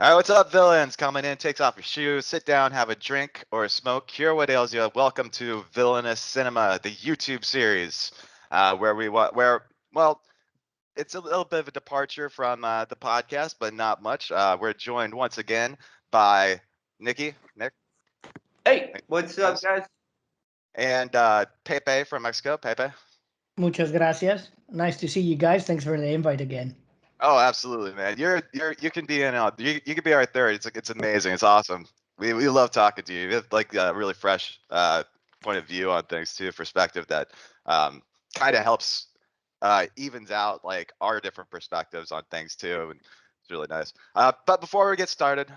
All right, what's up, villains? Coming in, takes off your shoes, sit down, have a drink or a smoke, cure what ails you. Welcome to Villainous Cinema, the YouTube series, well, it's a little bit of a departure from the podcast, but not much. We're joined once again by Nick, Hey, what's up, guys? and Pepe from Mexico. Pepe. Muchas gracias. Nice to see you guys. Thanks for the invite again. Oh, absolutely, man. You can be in. You can be our third. It's amazing. It's awesome. We love talking to you. You have like a really fresh point of view on things too, perspective that kind of helps evens out like our different perspectives on things too, and it's really nice. But before we get started,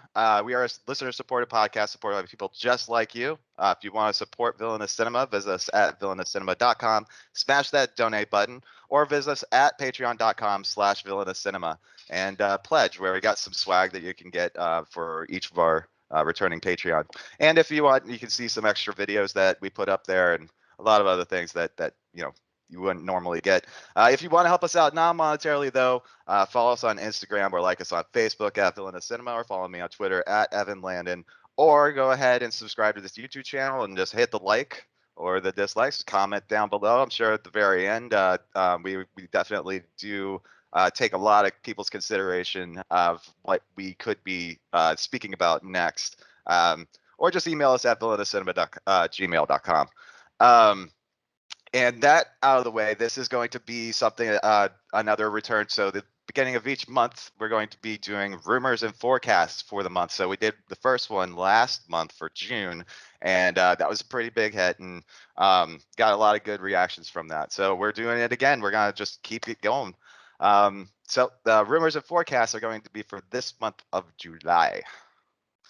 we are a listener-supported podcast supported by people just like you. If you want to support Villainous Cinema, visit us at villainouscinema.com. Smash that donate button, or visit us at patreon.com/villainouscinema and pledge, where we got some swag that you can get for each of our returning Patreon. And if you want, you can see some extra videos that we put up there and a lot of other things that you wouldn't normally get. If you want to help us out non-monetarily, though, follow us on Instagram or like us on Facebook at Villainous Cinema, or follow me on Twitter at Evan Landon, or go ahead and subscribe to this YouTube channel and just hit the like or the dislikes. Comment down below. I'm sure at the very end, we definitely do take a lot of people's consideration of what we could be speaking about next, or just email us at villainouscinema@gmail.com. And that out of the way, this is going to be something, another return. So the beginning of each month, we're going to be doing rumors and forecasts for the month. So we did the first one last month for June, and that was a pretty big hit, and got a lot of good reactions from that. So we're doing it again. We're going to just keep it going. So the rumors and forecasts are going to be for this month of July.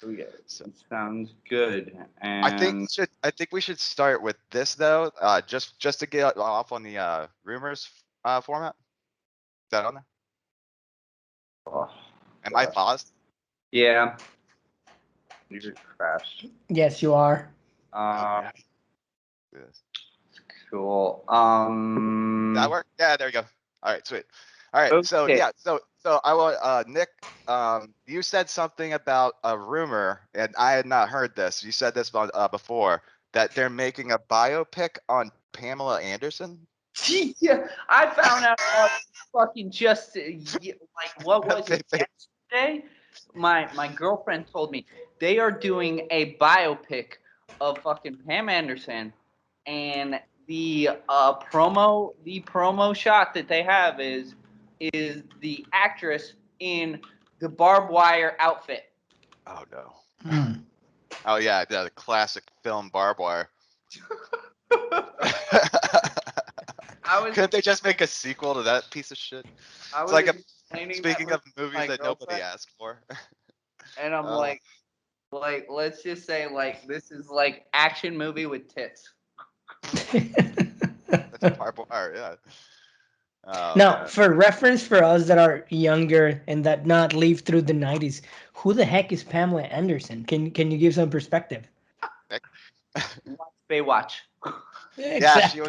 Oh, yeah, sounds good. And I think we should start with this though, just to get off on the rumors format. Is that on there? Oh, Am I paused? yeah, you crashed. Yes, you are. Okay. Yes. Cool. That work? Yeah, there you go. All right, sweet. All right, so Okay. yeah, so I want Nick. You said something about a rumor, and I had not heard this. You said this before, that they're making a biopic on Pamela Anderson. Yeah, I found out fucking just like what was it yesterday? My girlfriend told me they are doing a biopic of fucking Pam Anderson, and the promo shot that they have is the actress in the barbed wire outfit. Oh no. Hmm. Oh yeah, the classic film barbed wire. Couldn't they just make a sequel to that piece of shit? It's like speaking of movies that nobody asked for. And I'm like, let's just say like this is like action movie with tits. That's barbed wire, yeah. Now, for reference for us that are younger and that not lived through the 90s, who the heck is Pamela Anderson? Can you give some perspective? Watch Baywatch. Yeah, she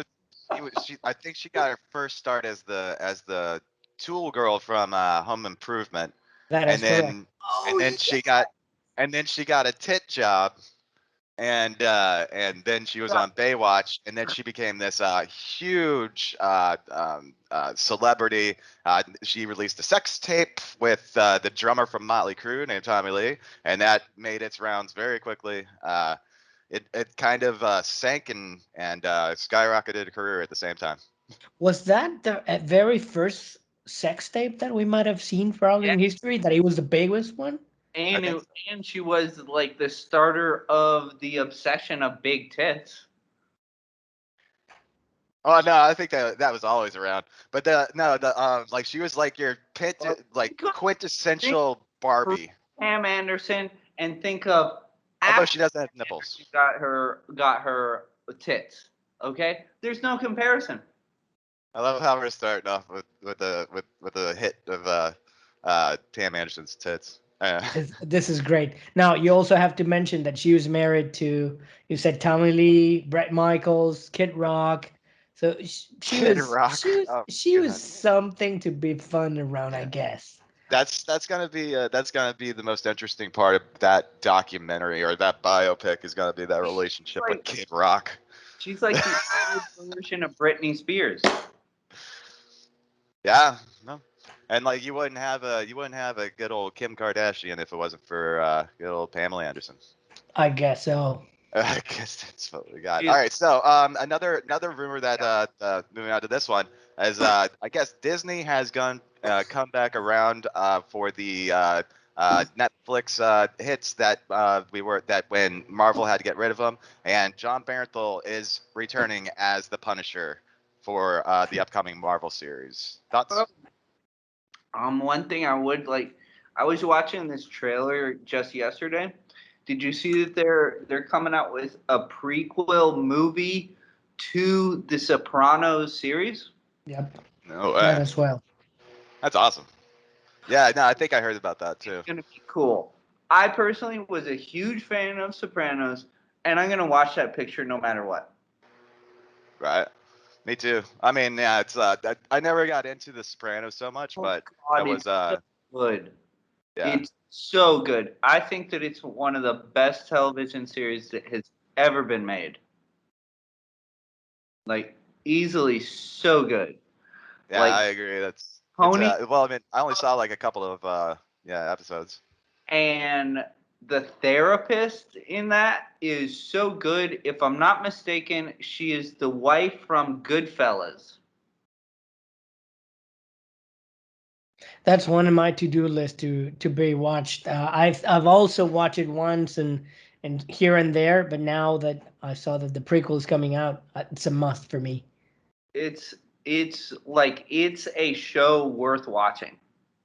I think she got her first start as the tool girl from Home Improvement. That is correct. And then she got a tit job, and then she was on Baywatch, and then she became this huge celebrity. She released a sex tape with the drummer from Motley Crue named Tommy Lee, and that made its rounds very quickly. It kind of sank and skyrocketed a career at the same time. Was that the very first sex tape that we might have seen probably in history? That it was the biggest one? And she was like the starter of the obsession of big tits. Oh no, I think that was always around. But like she was like your quintessential Barbie. Pam Anderson, and think of although she doesn't have nipples. She got her tits. Okay, there's no comparison. I love how we're starting off with the hit of Pam Anderson's tits. This is great. Now you also have to mention that she was married to, you said, Tommy Lee, Bret Michaels, Kid Rock. So she was something to be fun around, I guess. That's gonna be the most interesting part of that documentary or that biopic is gonna be that relationship with Kid Rock. She's like the old version of Britney Spears. Yeah, no. And like you wouldn't have a good old Kim Kardashian if it wasn't for good old Pamela Anderson. I guess so. I guess that's what we got. All right, so another rumor that moving on to this one is I guess Disney has come back around for the Netflix hits that when Marvel had to get rid of them, and John Bernthal is returning as the Punisher for the upcoming Marvel series. Thoughts? One thing I would like, I was watching this trailer just yesterday. Did you see that they're coming out with a prequel movie to the Sopranos series? Yep. No way. That as well. That's awesome. Yeah, no, I think I heard about that too. It's gonna be cool. I personally was a huge fan of Sopranos, and I'm gonna watch that picture no matter what. Right. Me too. I mean, yeah, it's I never got into the Sopranos so much, but God, it was so good. yeah. It's so good. I think that it's one of the best television series that has ever been made. Like easily so good. Yeah, Like I agree. It's Tony well, I mean, I only saw like a couple of episodes. and the therapist in that is so good. If I'm not mistaken, she is the wife from Goodfellas. That's one of my to-do list to be watched. I've also watched it once and here and there, but now that I saw that the prequel is coming out, it's a must for me. It's like it's a show worth watching.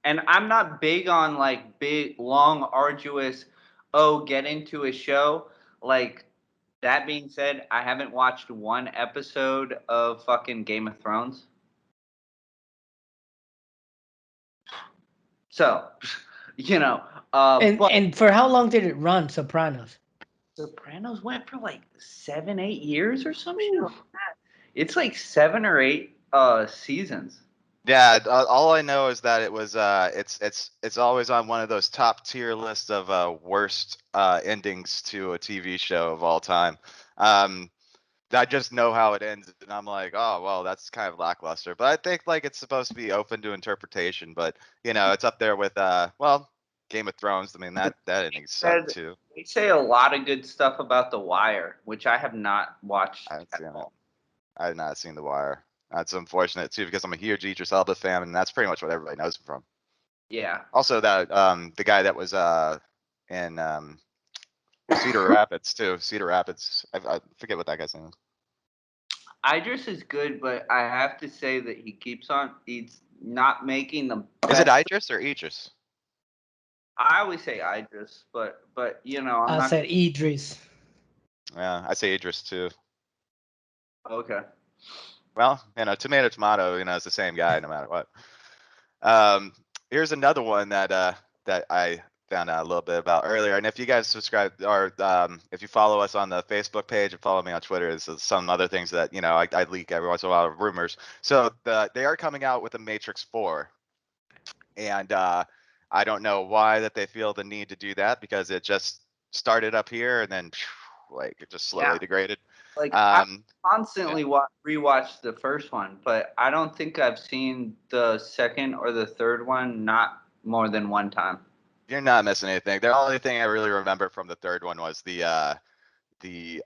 And I'm not big on like big long arduous get into a show. Like that being said, I haven't watched one episode of fucking Game of Thrones. So, And for how long did it run, Sopranos? Sopranos went for like 7, 8 years or some shit like that. It's like 7 or 8 seasons. Yeah, all I know is that it was it's always on one of those top tier lists of worst endings to a TV show of all time. I just know how it ends, and I'm like, oh well, that's kind of lackluster. But I think like it's supposed to be open to interpretation. But it's up there with Game of Thrones. I mean that ending sucked too. They say a lot of good stuff about The Wire, which I have not watched I haven't at seen it. all. I have not seen The Wire. That's unfortunate too, because I'm a huge Idris Elba fan, and that's pretty much what everybody knows him from. Yeah. Also, that the guy that was in Cedar Rapids too. Cedar Rapids. I forget what that guy's name is. Idris is good, but I have to say that he's not making the best. Is it Idris or Idris? I always say Idris, but I said Idris. Yeah, I say Idris too. Okay. Well, tomato, tomato. It's the same guy no matter what. Here's another one that I found out a little bit about earlier. And if you guys subscribe or if you follow us on the Facebook page and follow me on Twitter, there's some other things that I leak every once in a while of rumors. So they are coming out with a Matrix 4, and I don't know why that they feel the need to do that, because it just started up here and then like it just slowly degraded. Like I constantly rewatch the first one, but I don't think I've seen the second or the third one not more than one time. You're not missing anything. The only thing I really remember from the third one was the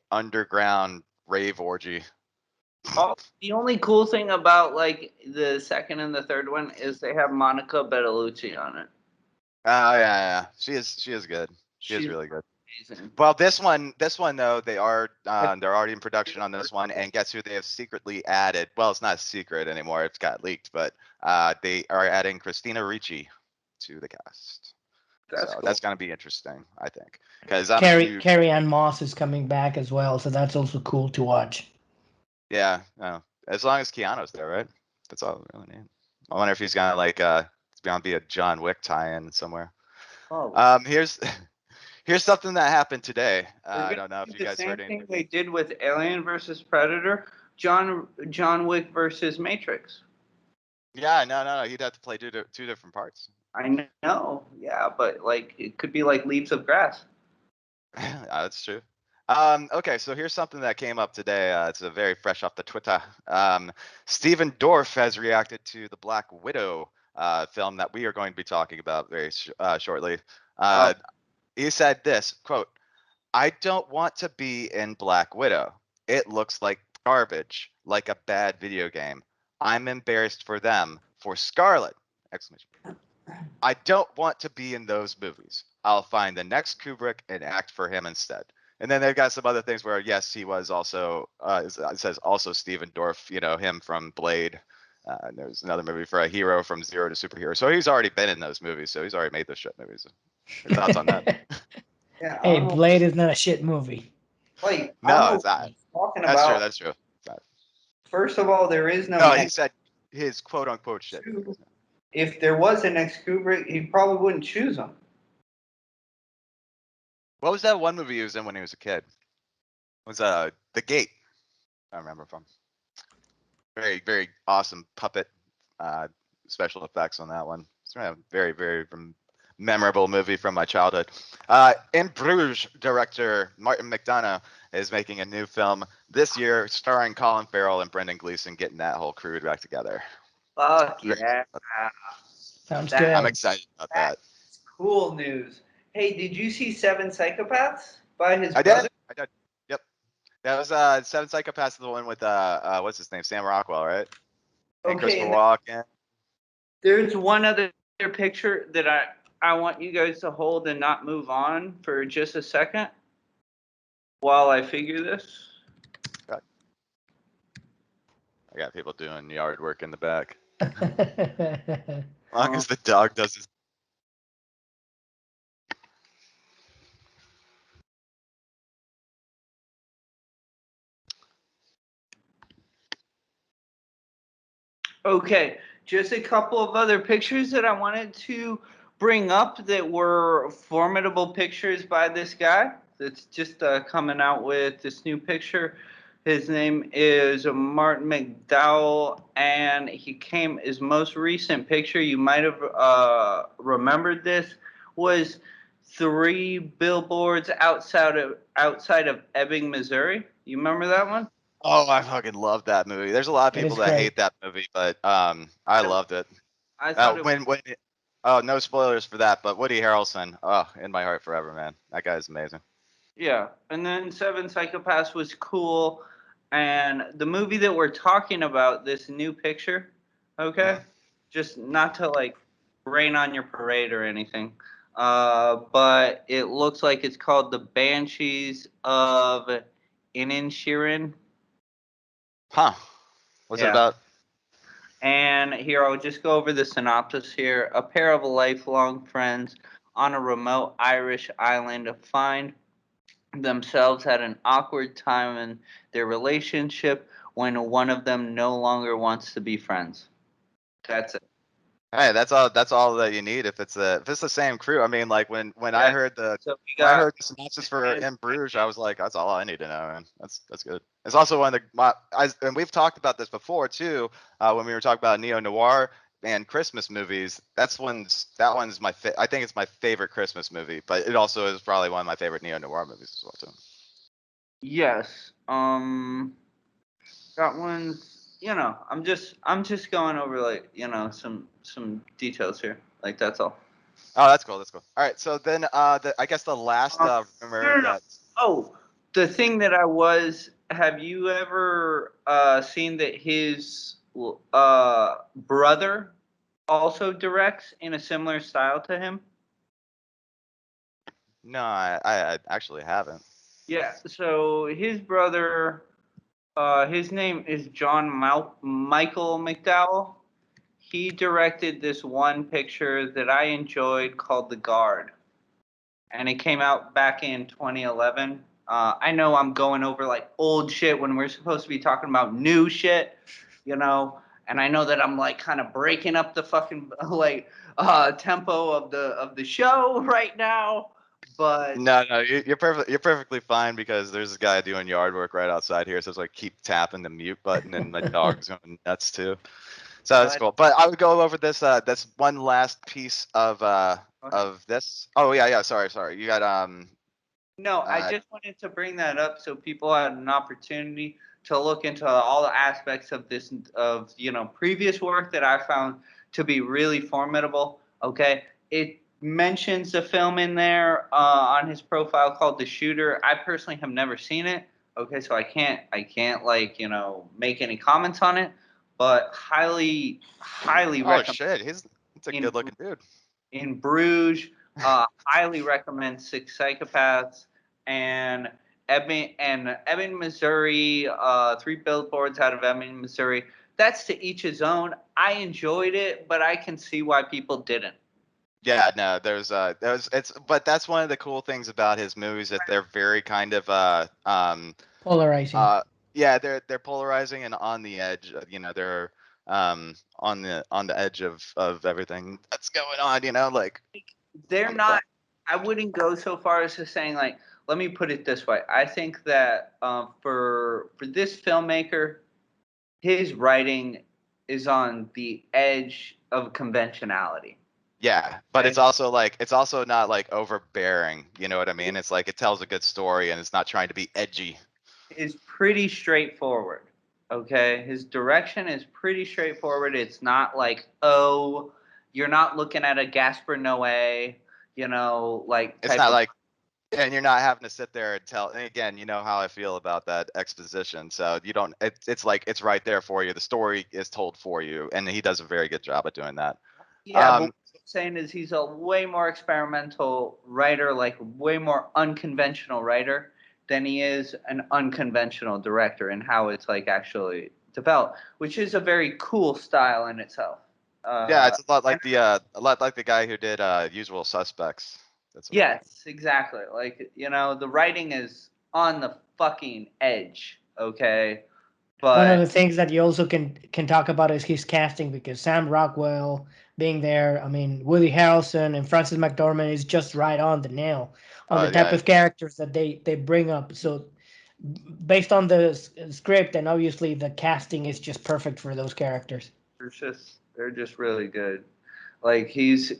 underground rave orgy. Oh, the only cool thing about like the second and the third one is they have Monica Bellucci on it. Oh yeah. She is good. She's really good. Amazing. Well, this one though, they're already in production on this one, and guess who they have secretly added? Well, it's not a secret anymore; it's got leaked, but they are adding Christina Ricci to the cast. That's cool. That's gonna be interesting, I think, because Carrie-Anne Moss is coming back as well, so that's also cool to watch. Yeah, as long as Keanu's there, right? That's all we really need. I wonder if he's gonna it's gonna be a John Wick tie-in somewhere. Oh. Here's something that happened today. I don't know if you guys heard anything. The same thing they did with Alien versus Predator, John Wick versus Matrix. Yeah, no. He'd have to play two different parts. I know, yeah, but like it could be like leaves of grass. That's true. Okay, so here's something that came up today. It's a very fresh off the Twitter. Steven Dorff has reacted to the Black Widow film that we are going to be talking about very shortly. Oh, He said this quote: "I don't want to be in Black Widow. It looks like garbage, like a bad video game. I'm embarrassed for them, for Scarlet!" Exclamation. I don't want to be in those movies. I'll find the next Kubrick and act for him instead. And then they've got some other things where, yes, he was also, it says also Steven Dorff, him from Blade. And there's another movie for a hero from Zero to Superhero. So he's already been in those movies. So he's already made those shit movies. Your thoughts on that? yeah. I Hey, don't know. Blade is not a shit movie. Like I don't No, know it's what not. he's talking That's true. about. That's true. First of all, there is no No, he next. said his quote unquote shit Two, movies. if there was an next Kubrick, he probably wouldn't choose him. What was that one movie he was in when he was a kid? It was The Gate. I remember from. Very, very awesome puppet special effects on that one. It's a very, very memorable movie from my childhood. In Bruges director Martin McDonagh is making a new film this year starring Colin Farrell and Brendan Gleeson, getting that whole crew back together. Fuck Very- yeah. Sounds That- I'm good. excited about that. That's cool news. Hey, did you see Seven Psychopaths by his I brother? did. I did. Yep. That was Seven Psychopaths, the one with what's his name, Sam Rockwell, right? And Okay, Christopher and Walken. there's one other picture that I want you guys to hold and not move on for just a second while I figure this. I got people doing yard work in the back. As long as the dog does his. Okay, just a couple of other pictures that I wanted to bring up that were formidable pictures by this guy that's just coming out with this new picture. His name is Martin McDowell, and his most recent picture, you might have remembered this, was 3 billboards outside of Ebbing, Missouri. You remember that one? Oh, I fucking love that movie. There's a lot of It people is that great. hate that movie, but I loved it. I thought it When oh, no spoilers for that, but Woody Harrelson, oh, in my heart forever, man. That guy's amazing. Yeah, and then Seven Psychopaths was cool, and the movie that we're talking about, this new picture, okay, just not to like rain on your parade or anything, but it looks like it's called The Banshees of Inisherin. Huh? What's it Yeah. about? And here, I'll just go over the synopsis here. A pair of lifelong friends on a remote Irish island find themselves at an awkward time in their relationship when one of them no longer wants to be friends. That's it. Hey, that's all that you need if it's the same crew. I mean, like when I Yeah. heard the So we when I got heard the synopsis for In Bruges, I was like, that's all I need to know, man. That's good. It's also one of and we've talked about this before too, when we were talking about neo noir and Christmas movies. That one's I think it's my favorite Christmas movie, but it also is probably one of my favorite neo noir movies as well too. yes. Got ones. I'm just going over like some details here. Like that's all. Oh, that's cool. That's cool. All right, so then I guess the last No, rumor no, no. that Oh, the thing that I was. Have you ever seen that his brother also directs in a similar style to him? no, I actually haven't. Yeah. So his brother, his name is Michael McDowell. He directed this one picture that I enjoyed called The Guard, and it came out back in 2011. I know I'm going over like old shit when we're supposed to be talking about new shit, you know, and I know that I'm like kind of breaking up the fucking like tempo of the show right now, but No, you're perfectly fine because there's this guy doing yard work right outside here, so it's like keep tapping the mute button, and my dog's going nuts too. So that's cool. But I would go over this. That's one last piece of this. Oh yeah. Sorry. You got No, I just wanted to bring that up so people had an opportunity to look into all the aspects of this, of previous work that I found to be really formidable. Okay, it mentions the film in there on his profile called The Shooter. I personally have never seen it. Okay, so I can't like make any comments on it, but highly recommend. Oh shit, he's a good looking dude. In Bruges, highly recommend Six Psychopaths and Ebbing, Missouri. Three Billboards Out of Ebbing, Missouri. That's to each his own. I enjoyed it, but I can see why people didn't. Yeah, no, but that's one of the cool things about his movies, that they're very kind of Polarizing. Yeah, they're polarizing and on the edge. They're on the edge of everything that's going on. Like they're not. I wouldn't go so far as to saying, like, let me put it this way. I think that for this filmmaker, his writing is on the edge of conventionality. Yeah, but it's also not like overbearing. You know what I mean? It's like it tells a good story and it's not trying to be edgy. Is pretty straightforward. Okay, his direction is pretty straightforward. It's not like, oh, you're not looking at a Gaspar Noé, like It's not like, and you're not having to sit there and tell. And again, you know how I feel about that exposition. So you don't. It's like it's right there for you. The story is told for you, and he does a very good job at doing that. Yeah, but what I'm saying is he's a way more experimental writer, like way more unconventional writer than he is an unconventional director, and how it's like actually developed, which is a very cool style in itself. Yeah, it's a lot like the guy who did Usual Suspects. Yes, exactly. Like, the writing is on the fucking edge, okay? But one of the things that you also can talk about is his casting, because Sam Rockwell being there, I mean, Woody Harrelson and Frances McDormand is just right on the nail on the type of characters that they bring up. So based on the script, and obviously the casting is just perfect for those characters. they're just really good. Like he's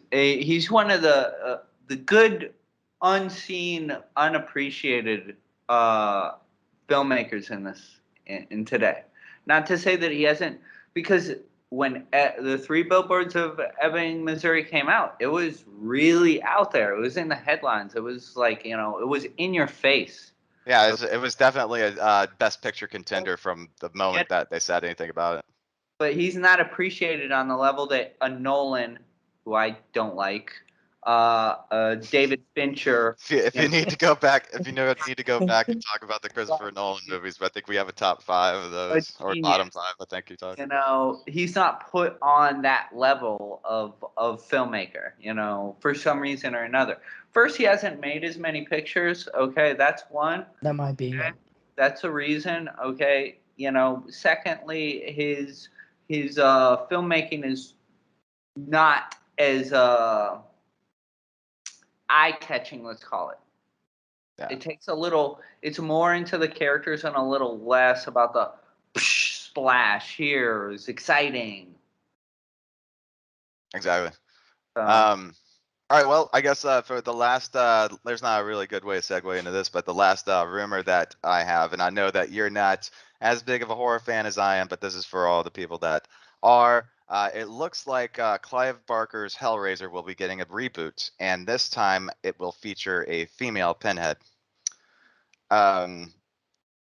one of the good, unseen, unappreciated filmmakers in this in today. Not to say that he hasn't, because when the Three Billboards of Ebbing, Missouri came out, it was really out there. It was in the headlines. It was like, it was in your face. Yeah, it was definitely a Best Picture contender from the moment that they said anything about it. But he's not appreciated on the level that a Nolan, who I don't like, David Fincher. If you need to go back and talk about the Christopher Nolan movies, but I think we have a top 5 of those, or bottom 5. I think you talk. He's not put on that level of filmmaker. For some reason or another. First, he hasn't made as many pictures. Okay, that's one. That might be. Yeah. That's a reason. Okay, secondly, his filmmaking is not as eye-catching, let's call it. Yeah. It takes a little. It's more into the characters and a little less about the splash. Here is exciting. Exactly. All right. Well, I guess for the last, there's not a really good way to segue into this, but the last rumor that I have, and I know that you're not as big of a horror fan as I am, but this is for all the people that are. It looks like Clive Barker's Hellraiser will be getting a reboot, and this time it will feature a female Pinhead.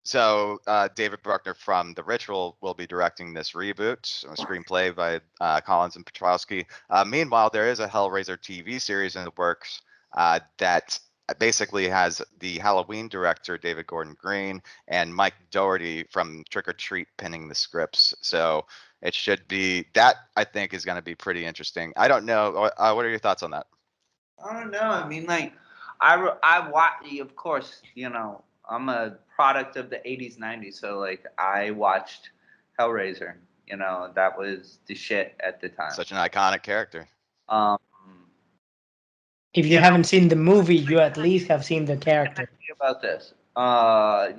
So David Bruckner from The Ritual will be directing this reboot, a screenplay by Collins and Petrowski. Meanwhile, there is a Hellraiser TV series in the works that basically has the Halloween director David Gordon Green and Mike Dougherty from Trick or Treat penning the scripts. So it should be that. I think is going to be pretty interesting. I don't know. What are your thoughts on that? I don't know. I mean, like, I watch. Of course, I'm a product of the 80s, 90s, so like I watched Hellraiser. That was the shit at the time. Such an iconic character. If you haven't seen the movie, you at least have seen the character. About this,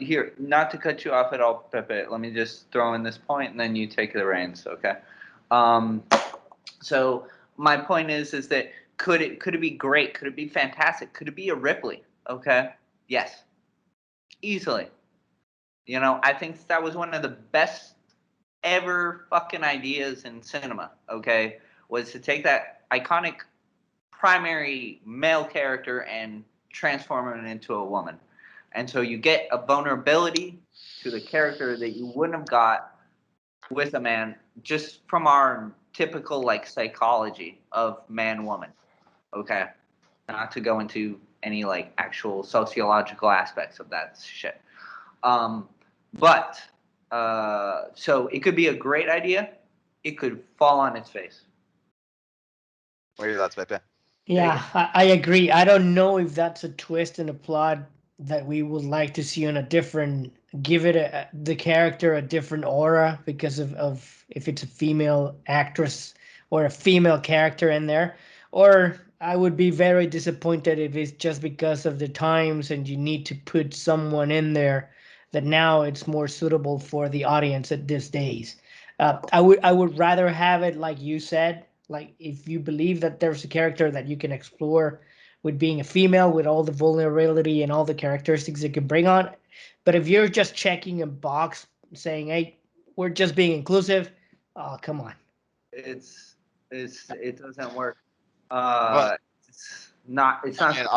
here, not to cut you off at all, Pepe. Let me just throw in this point, and then you take the reins, okay? Um, so my point is that could it be great? Could it be fantastic? Could it be a Ripley? Okay, yes, easily. You know, I think that was one of the best ever fucking ideas in cinema. Okay, was to take that iconic primary male character and transform him into a woman, and so you get a vulnerability to the character that you wouldn't have got with a man just from our typical like psychology of man woman. Okay, not to go into any like actual sociological aspects of that shit. um but so it could be a great idea, it could fall on its face. What are your thoughts, Pepe? Yeah, I agree. I don't know if that's a twist in the plot that we would like to see on a different, give it the character a different aura because of if it's a female actress or a female character in there. Or I would be very disappointed if it's just because of the times and you need to put someone in there that now it's more suitable for the audience at these days. I would rather have it like you said, like if you believe that there's a character that you can explore with being a female with all the vulnerability and all the characteristics it can bring on. But if you're just checking a box saying, hey, we're just being inclusive, oh, come on. it's it doesn't work. Well, It's not and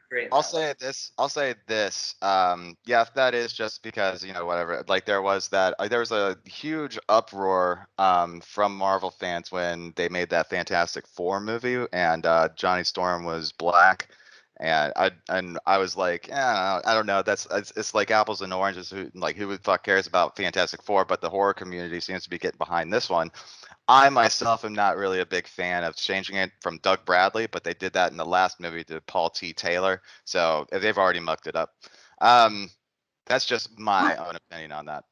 great. I'll say this. I'll say this. Yeah, if that is just because whatever. Like there was there was a huge uproar from Marvel fans when they made that Fantastic Four movie, and Johnny Storm was black, and I was like, I don't know. It's like apples and oranges. Who the fuck cares about Fantastic Four? But the horror community seems to be getting behind this one. I myself am not really a big fan of changing it from Doug Bradley, but they did that in the last movie to Paul T. Taylor, so they've already mucked it up. Um, that's just my own opinion on that.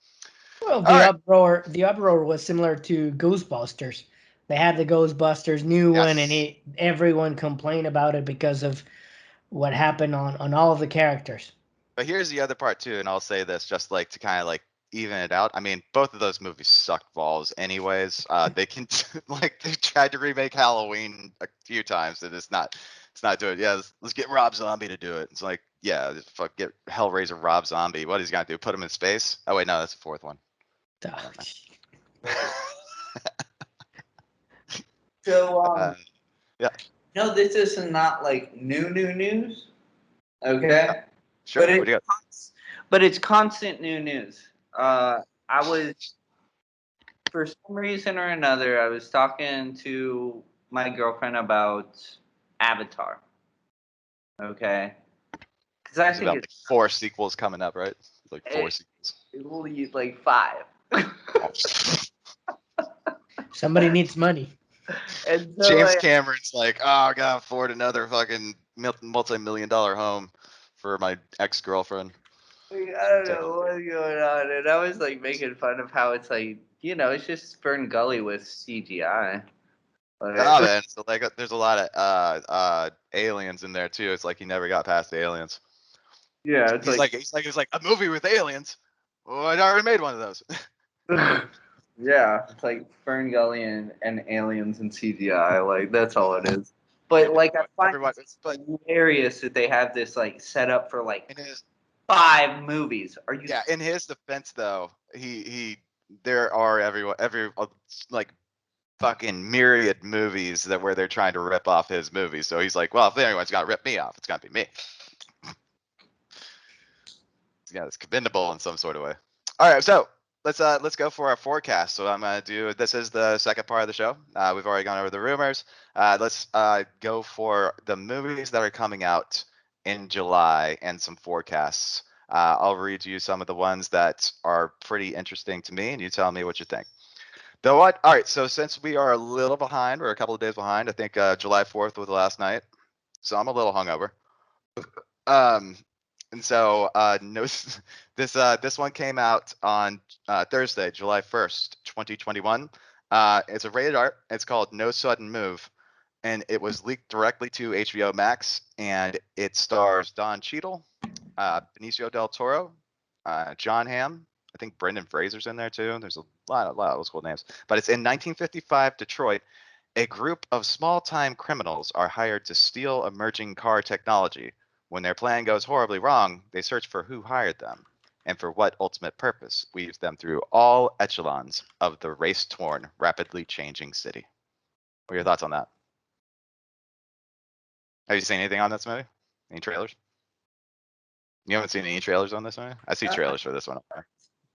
Well, All right. the uproar was similar to Ghostbusters. They had the Ghostbusters new one, and Yes. everyone complained about it because of what happened on all of the characters. But here's the other part too, and I'll say this just like to kind of like even it out. I mean, both of those movies sucked balls anyways. They can like they tried to remake Halloween a few times and it's not doing it. Yeah, let's get Rob Zombie to do it. It's like, yeah, just fuck get Hellraiser Rob Zombie. What he's gonna do? Put him in space? Oh wait, no, that's the fourth one. Oh, So Yeah, no, this is not like new news. Okay. sure. But What do you got? it's constant new news. I was, for some reason or another, I was talking to my girlfriend about Avatar. Okay, because I There's think about like four sequels coming up, right? Like four sequels. it will use like 5. somebody needs money. And so James Cameron's like, oh, I gotta afford another fucking multi-million-dollar home for my ex-girlfriend. I don't know what's going on, and I was like making fun of how it's like, it's just Fern Gully with CGI. Oh man, so like there's a lot of aliens in there too. It's like he never got past the aliens. Yeah, it's He's like a movie with aliens. Oh, I already made one of those. yeah, it's like Fern Gully and aliens and CGI. Like that's all it is. But like I find but hilarious that they have this like set up for like in his 5 movies. Are you? yeah, in his defense though, he there are every like fucking myriad movies that where they're trying to rip off his movies. So he's like, well, if anyone's got to rip me off, it's got to be me. Yeah, it's commendable in some sort of way. All right, so let's go for our forecast. So I'm gonna do this is the second part of the show. We've already gone over the rumors. Let's go for the movies that are coming out in July and some forecasts. I'll read you some of the ones that are pretty interesting to me, and you tell me what you think. The what? All right. So since we are a little behind, we're a couple of days behind. I think July 4th was the last night, so I'm a little hungover. Um, and so no, this one came out on Thursday, July 1st, 2021. It's a rated R. It's called No Sudden Move, and it was leaked directly to HBO Max, and it stars Don Cheadle, Benicio del Toro, John Hamm. I think Brendan Fraser's in there too. There's lot of old school names. But it's in 1955 Detroit. A group of small-time criminals are hired to steal emerging car technology. When their plan goes horribly wrong, they search for who hired them and for what ultimate purpose weaves them through all echelons of the race-torn, rapidly changing city. What are your thoughts on that? Have you seen anything on this movie? Any trailers? You haven't seen any trailers on this movie? I see trailers for this one.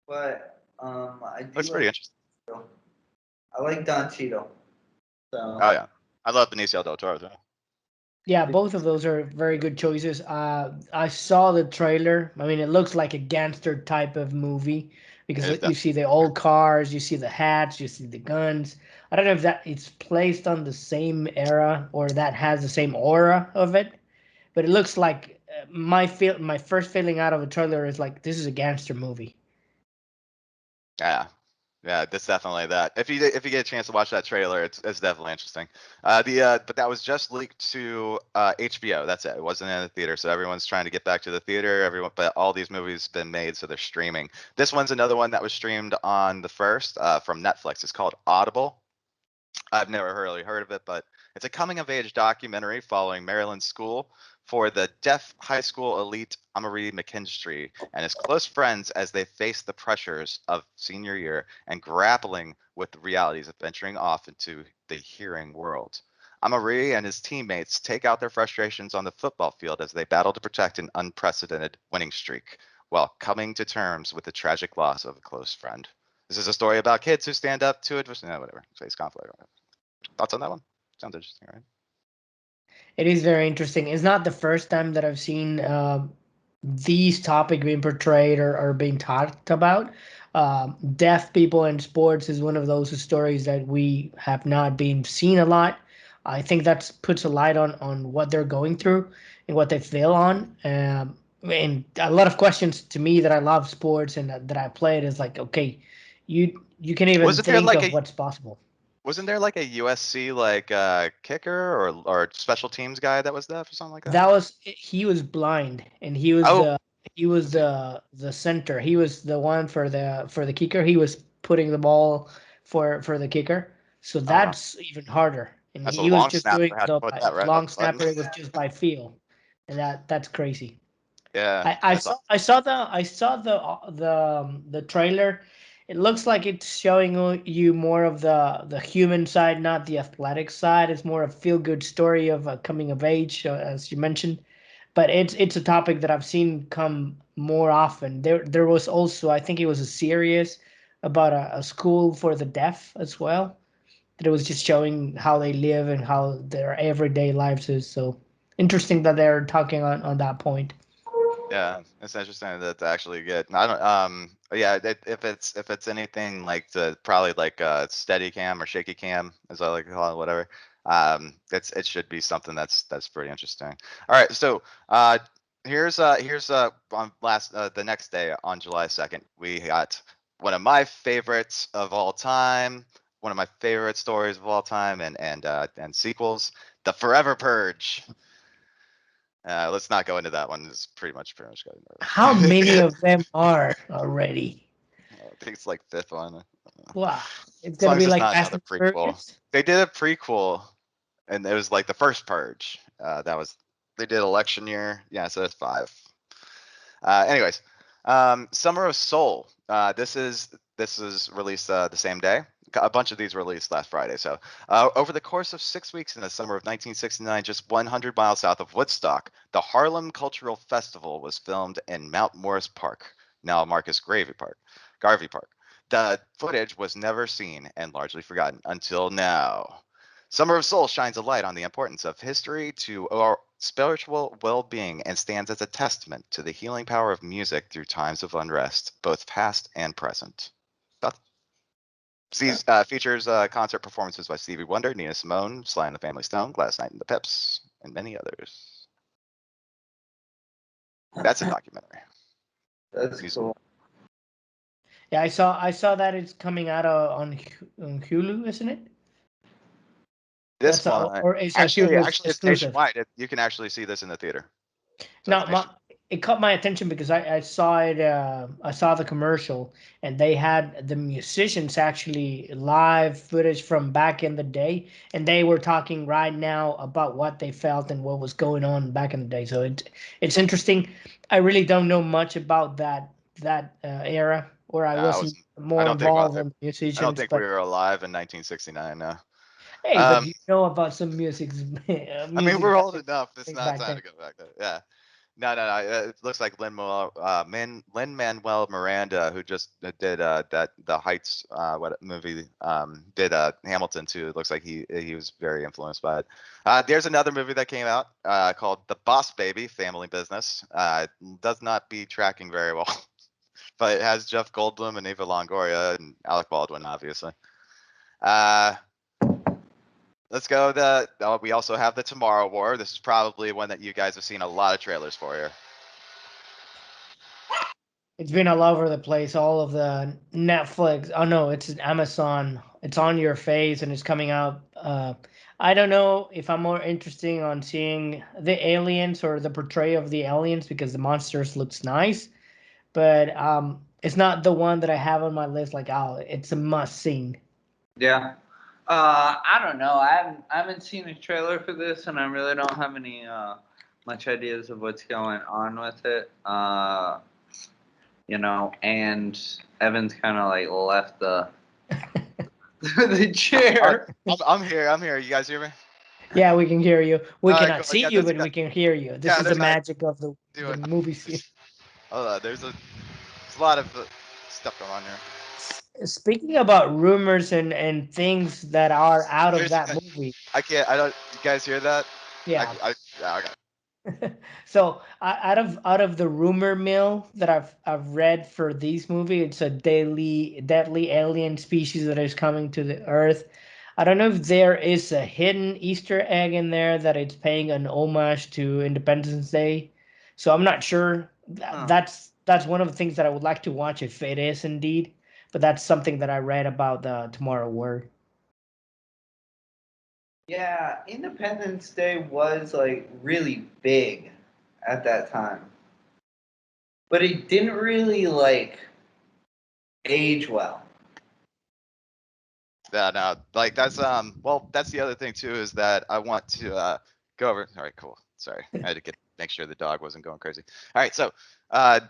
But I do Looks pretty interesting. I like Don Cheadle. So. Oh yeah, I love Benicio del Toro too. Yeah, both of those are very good choices. I saw the trailer. I mean, it looks like a gangster type of movie because you see the old cars, you see the hats, you see the guns. I don't know if that it's placed on the same era or that has the same aura of it, but it looks like my first feeling out of a trailer is like this is a gangster movie. Yeah, yeah, that's definitely that. If you get a chance to watch that trailer, it's definitely interesting. But that was just leaked to HBO. That's it. It wasn't in the theater, so everyone's trying to get back to the theater. But all these movies have been made, so they're streaming. This one's another one that was streamed on the first from Netflix. It's called Audible. I've never really heard of it, but it's a coming of age documentary following Maryland's school for the deaf high school elite Amari McKinstry and his close friends as they face the pressures of senior year and grappling with the realities of venturing off into the hearing world. Amari and his teammates take out their frustrations on the football field as they battle to protect an unprecedented winning streak while coming to terms with the tragic loss of a close friend. This is a story about kids who stand up to adversity. No, whatever. Face conflict. Thoughts on that one? Sounds interesting, right? It is very interesting. It's not the first time that I've seen these topic being portrayed or being talked about. Deaf people in sports is one of those stories that we have not been seen a lot. I think that puts a light on what they're going through and what they feel on. And a lot of questions to me that I love sports and that I played is like, okay, you can even Wasn't there think like of a what's possible. wasn't there like a USC like kicker or special teams guy that was deaf or something like that? That was he was blind and Oh, he was was he? the center. He was the one for the kicker. He was putting the ball for the kicker. So Oh wow, that's even harder. And that's a he was long just doing snapper. How to the put that right on long the button? snapper. It was just by feel, and that's crazy. Yeah, I that's saw the trailer. It looks like it's showing you more of the human side, not the athletic side. It's more a feel good story of a coming of age, as you mentioned. But it's a topic that I've seen come more often. There was also I think it was a series about a school for the deaf as well. That it was just showing how they live and how their everyday lives is. So interesting that they're talking on that point. Yeah, it's interesting that to actually get. I don't. Yeah. If it's anything like the probably like steady cam or shaky cam, as I like to call it, whatever. It should be something that's pretty interesting. All right. So here's on the next day on July 2nd, we got one of my favorites of all time, one of my favorite stories of all time, and sequels, The Forever Purge. Let's not go into that one. It's pretty much going How many over. of them are already? I think it's like fifth one. Wow. It's As gonna long as be it's like not Fast another and prequel. Furious. They did a prequel, and it was like the first Purge. They did election year. Yeah, so it's five. Anyways, Summer of Soul. This is released the same day. A bunch of these were released last Friday. So, over the course of 6 weeks in the summer of 1969, just 100 miles south of Woodstock, the Harlem Cultural Festival was filmed in Mount Morris Park, now Marcus Garvey Park. The footage was never seen and largely forgotten until now. Summer of Soul shines a light on the importance of history to our spiritual well being and stands as a testament to the healing power of music through times of unrest, both past and present. Beth? Features concert performances by Stevie Wonder, Nina Simone, Sly and the Family Stone, Gladys Knight and the Pips, and many others. That's a documentary. That's Music. cool. Yeah, I saw that it's coming out on Hulu, isn't it? This That's a, one, or it's a actually, Hulu actually, it's exclusive. nationwide. You can actually see this in the theater. So No, it's nationwide. it caught my attention because I saw it. I saw the commercial, and they had the musicians actually live footage from back in the day, and they were talking right now about what they felt and what was going on back in the day. So it's interesting. I really don't know much about that era, or I I wasn't was. I more don't think. involved in the I don't musicians. think we But were alive in 1969. No. hey, but Um, you know about some music, I mean, music we're that old they enough. It's think not back time then. to go back there. Yeah. No, no, no. It looks like Lin Manuel Miranda, who just did that the Heights what movie did Hamilton too. It looks like he was very influenced by it. There's another movie that came out called The Boss Baby: Family Business. Does not be tracking very well, but it has Jeff Goldblum and Eva Longoria and Alec Baldwin, obviously. Uh, let's go. We also have the Tomorrow War. This is probably one that you guys have seen a lot of trailers for here. It's been all over the place. All of the Netflix. Oh no, it's Amazon. It's on your face and it's coming out. I don't know if I'm more interested on seeing the aliens or the portrayal of the aliens because the monsters looks nice, but it's not the one that I have on my list. Like, oh, it's a must see. Yeah. I don't know. I haven't seen a trailer for this, and I really don't have any much ideas of what's going on with it. And Evan's kind of like left the the chair. I'm here. I'm here. You guys hear me? Yeah, we can hear you. We All right, cannot cool. see Yeah, you, but we can hear you. This yeah, is the that's what I'm magic of the doing. movie scene. Hold on. There's a lot of stuff going on here. Speaking about rumors and things that are out of There's, that movie, I can't. I don't. You guys hear that? yeah. Yeah. Okay. So out of the rumor mill that I've read for these movie, it's a deadly alien species that is coming to the Earth. I don't know if there is a hidden Easter egg in there that it's paying an homage to Independence Day. So I'm not sure. Huh. That's one of the things that I would like to watch if it is indeed. But that's something that I read about the Tomorrow War. Yeah, Independence Day was like really big at that time, but it didn't really like age well. Yeah. No. Like that's Well, that's the other thing too is that I want to go over. All right. Cool. Sorry. I had to make sure the dog wasn't going crazy. All right. So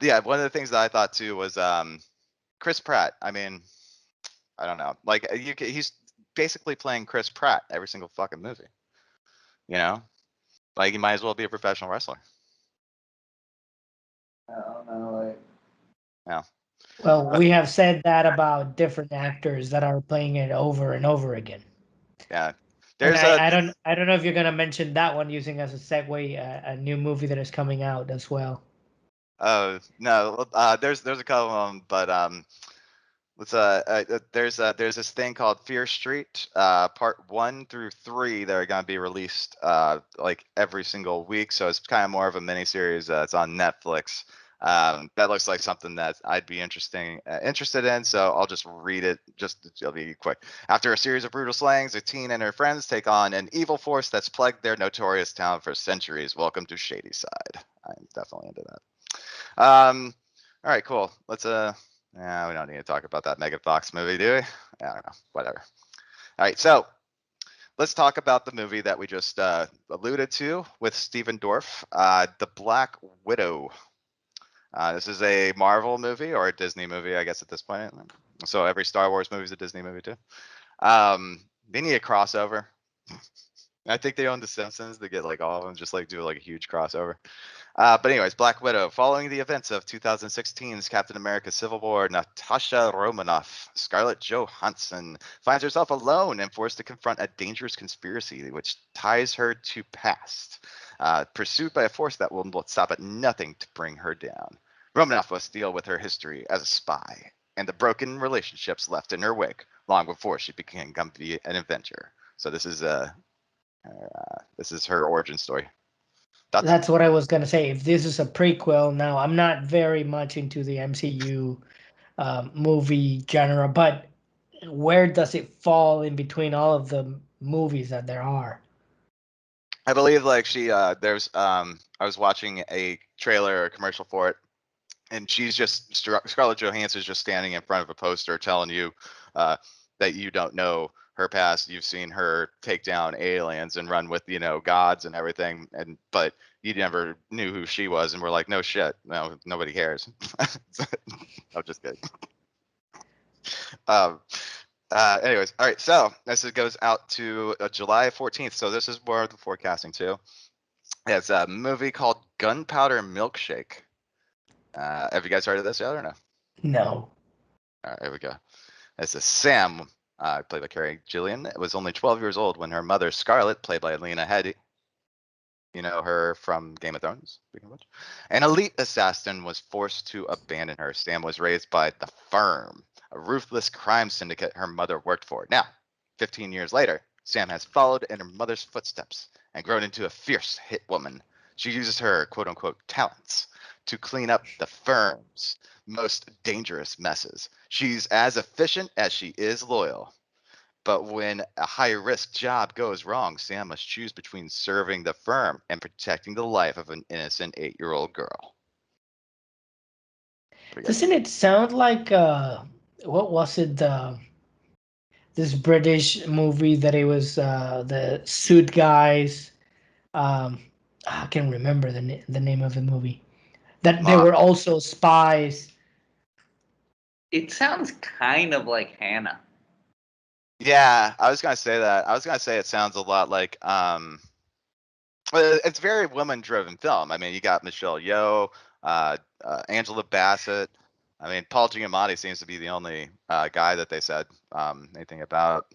yeah, one of the things that I thought too was Chris Pratt. I mean, I don't know. Like he's basically playing Chris Pratt every single fucking movie. You know, like he might as well be a professional wrestler. I don't know, like Yeah. Well, But we have said that about different actors that are playing it over and over again. yeah, And there's a I don't know if you're gonna mention that one using as a segue a new movie that is coming out as well. no, there's a couple of them, but let's there's this thing called Fear Street, part 1 through 3 that are gonna be released like every single week. So it's kind of more of a mini series. It's on Netflix. That looks like something that I'd be interested in. So I'll just read it. It'll be quick. After a series of brutal slayings, a teen and her friends take on an evil force that's plagued their notorious town for centuries. Welcome to Shady Side. I'm definitely into that. All right, cool. Yeah, we don't need to talk about that Megan Fox movie, do we? I don't know. Whatever. All right, so let's talk about the movie that we just alluded to with Stephen Dorff, The Black Widow. This is a Marvel movie or a Disney movie, I guess, at this point. So every Star Wars movie is a Disney movie too. They need a crossover. I think they own The Simpsons. They get like all of them, just like do like a huge crossover. But anyways, Black Widow. Following the events of 2016's Captain America: Civil War, Natasha Romanoff, Scarlett Johansson, finds herself alone and forced to confront a dangerous conspiracy which ties her to past, pursued by a force that will stop at nothing to bring her down. Romanoff must deal with her history as a spy and the broken relationships left in her wake long before she became an inventor. So this is her origin story. Thoughts? That's what I was gonna say. If this is a prequel, now I'm not very much into the MCU movie genre, but where does it fall in between all of the movies that there are? I believe like there's I was watching a trailer or a commercial for it, and she's just Scarlett Johansson's just standing in front of a poster telling you that you don't know her past. You've seen her take down aliens and run with gods and everything, but you never knew who she was. And we're like, no shit, no, nobody cares. I'm just kidding. Um, anyways, all right. So this goes out to July 14th. So this is more of the forecasting too. It's a movie called Gunpowder Milkshake. Have you guys heard of this yet or no? No. All right, here we go. This is Sam, played by Carrie Gillian, was only 12 years old when her mother, Scarlett, played by Lena Headey, you know her from Game of Thrones, speaking of which, an elite assassin, was forced to abandon her. Sam was raised by the Firm, a ruthless crime syndicate her mother worked for. Now, 15 years later, Sam has followed in her mother's footsteps and grown into a fierce hit woman. She uses her quote-unquote talents to clean up the Firm's most dangerous messes. She's as efficient as she is loyal. But when a high-risk job goes wrong, Sam must choose between serving the Firm and protecting the life of an innocent 8-year-old girl. Doesn't it sound like what was it? This British movie that it was the suit guys. Um, I can't remember the name of the movie. That they were also spies. It sounds kind of like Hannah. Yeah, I was gonna say that. I was gonna say it sounds a lot like it's very woman-driven film. I mean, you got Michelle Yeoh, Angela Bassett. I mean, Paul Giamatti seems to be the only guy that they said anything about.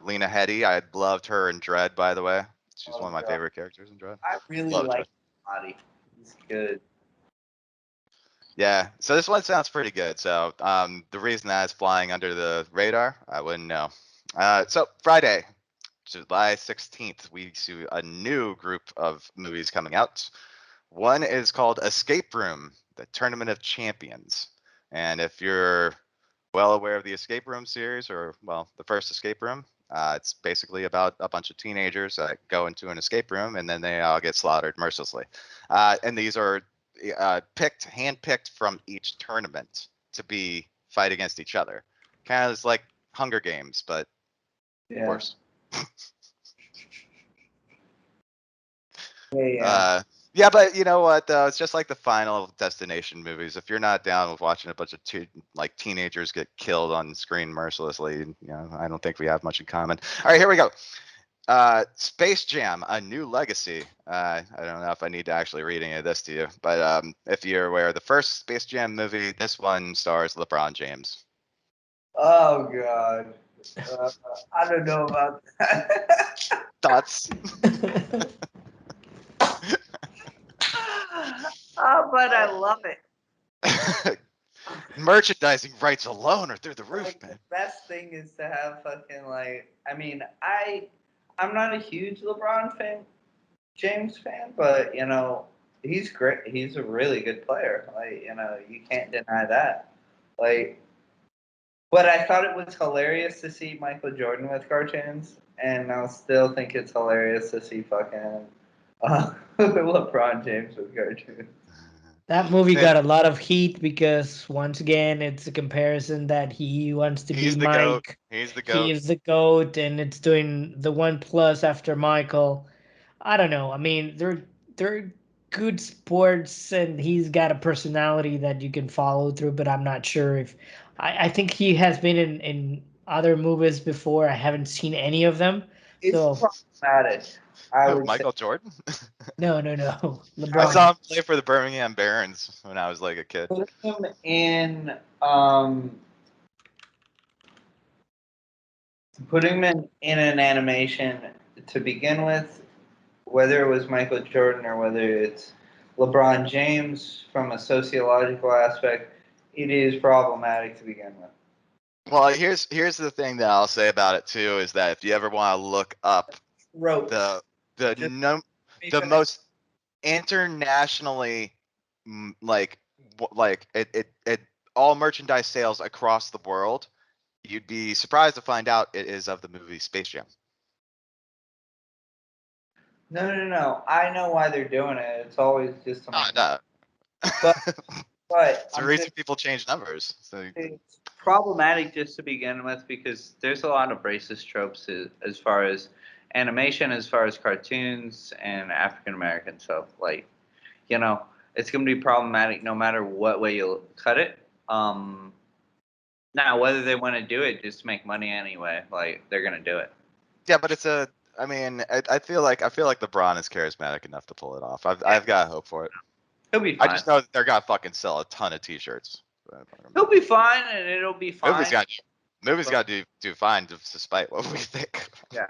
Lena Headey, I loved her in Dread, by the way. She's one of my favorite characters in Dread. I really Love like Dread. Giamatti. He's good. Yeah, so this one sounds pretty good. So the reason that it's flying under the radar, I wouldn't know. So Friday, July 16th, we see a new group of movies coming out. One is called Escape Room, the Tournament of Champions. And if you're well aware of the Escape Room series, or, well, the first Escape Room, it's basically about a bunch of teenagers that go into an escape room and then they all get slaughtered mercilessly. And these are handpicked from each tournament to fight against each other. Kind of like Hunger Games, but worse. Yeah. Yeah, but you know what? Though it's just like the Final Destination movies. If you're not down with watching a bunch of teenagers get killed on screen mercilessly, I don't think we have much in common. All right, here we go. Space Jam: A New Legacy. I don't know if I need to actually read any of this to you, but if you're aware, the first Space Jam movie, this one stars LeBron James. Oh God. I don't know about that. Thoughts? Oh, but I love it. Merchandising rights alone are through the roof, Like, man. the best thing is to have fucking I mean, I'm not a huge James fan, but he's great. He's a really good player. You can't deny that. But I thought it was hilarious to see Michael Jordan with cartoons, and I'll still think it's hilarious to see fucking LeBron James with cartoons. That movie got a lot of heat because once again it's a comparison that he wants to be He's the goat. Mike. He's the He goat. is the GOAT, and it's doing the 1+ after Michael. I don't know. I mean, they're good sports, and he's got a personality that you can follow through. But I'm not sure if I think he has been in other movies before. I haven't seen any of them. It's So problematic. I would say. Michael Jordan? no, I LeBron. saw him play for the Birmingham Barons when I was like a kid. Put him in in an animation to begin with, whether it was Michael Jordan or whether it's LeBron James, from a sociological aspect, it is problematic to begin with. Well, here's the thing that I'll say about it too is that if you ever want to look up Ropes. the most internationally it all merchandise sales across the world, you'd be surprised to find out it is of the movie Space Jam. No. I know why they're doing it. It's always just to Oh, make. no. But It's the I'm reason just people change numbers. So it's problematic just to begin with because there's a lot of racist tropes as far as animation, as far as cartoons and African American stuff. Like, you know, it's gonna be problematic no matter what way you cut it. Now whether they want to do it just to make money anyway, like they're gonna do it. yeah, but it's a. I mean, I feel like LeBron is charismatic enough to pull it off. I've got hope for it. He'll be I fine. just know that they're gonna fucking sell a ton of T-shirts. He'll be fine, and it'll be fine. Movies got to do fine despite what we think. Yeah,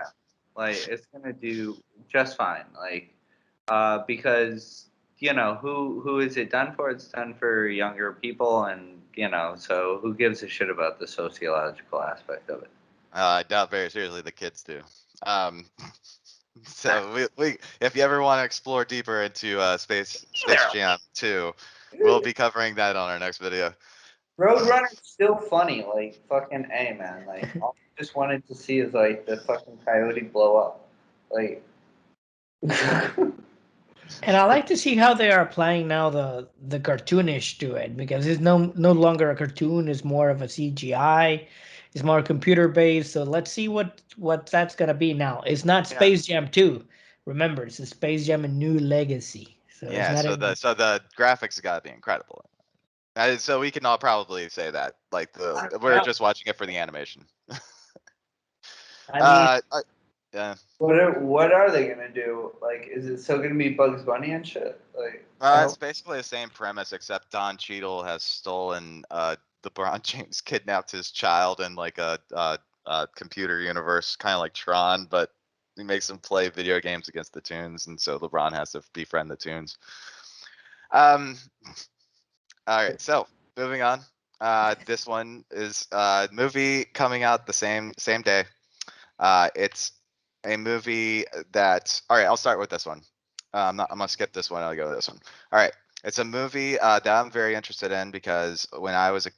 like it's gonna do just fine. Like, because who is it done for? It's done for younger people, and so who gives a shit about the sociological aspect of it? I doubt very seriously the kids do. Um, so we if you ever want to explore deeper into Space Jam 2, we'll be covering that on our next video. Roadrunner's still funny, like fucking A, man. Like all I just wanted to see is like the fucking coyote blow up. Like And I like to see how they are applying now the cartoonish to it, because it's no longer a cartoon, it's more of a CGI, it's more computer based. So let's see what that's gonna be now. It's not Yeah. Space Jam 2. Remember, it's a Space Jam a new legacy. So it's Yeah, not so even, the graphics have got to be incredible. So we can all probably say that, like we're Yeah. just watching it for the animation. I mean, Yeah. what are they gonna do? Like, is it still gonna be Bugs Bunny and shit? Like, It's basically the same premise, except Don Cheadle has stolen LeBron James kidnapped his child in like a computer universe, kind of like Tron, but he makes him play video games against the Toons, and so LeBron has to befriend the Toons. All right, so moving on. This one is a movie coming out the same day. It's a movie that. All right, I'll start with this one. I'm gonna skip this one. I'll go with this one. All right, it's a movie that I'm very interested in because when I was a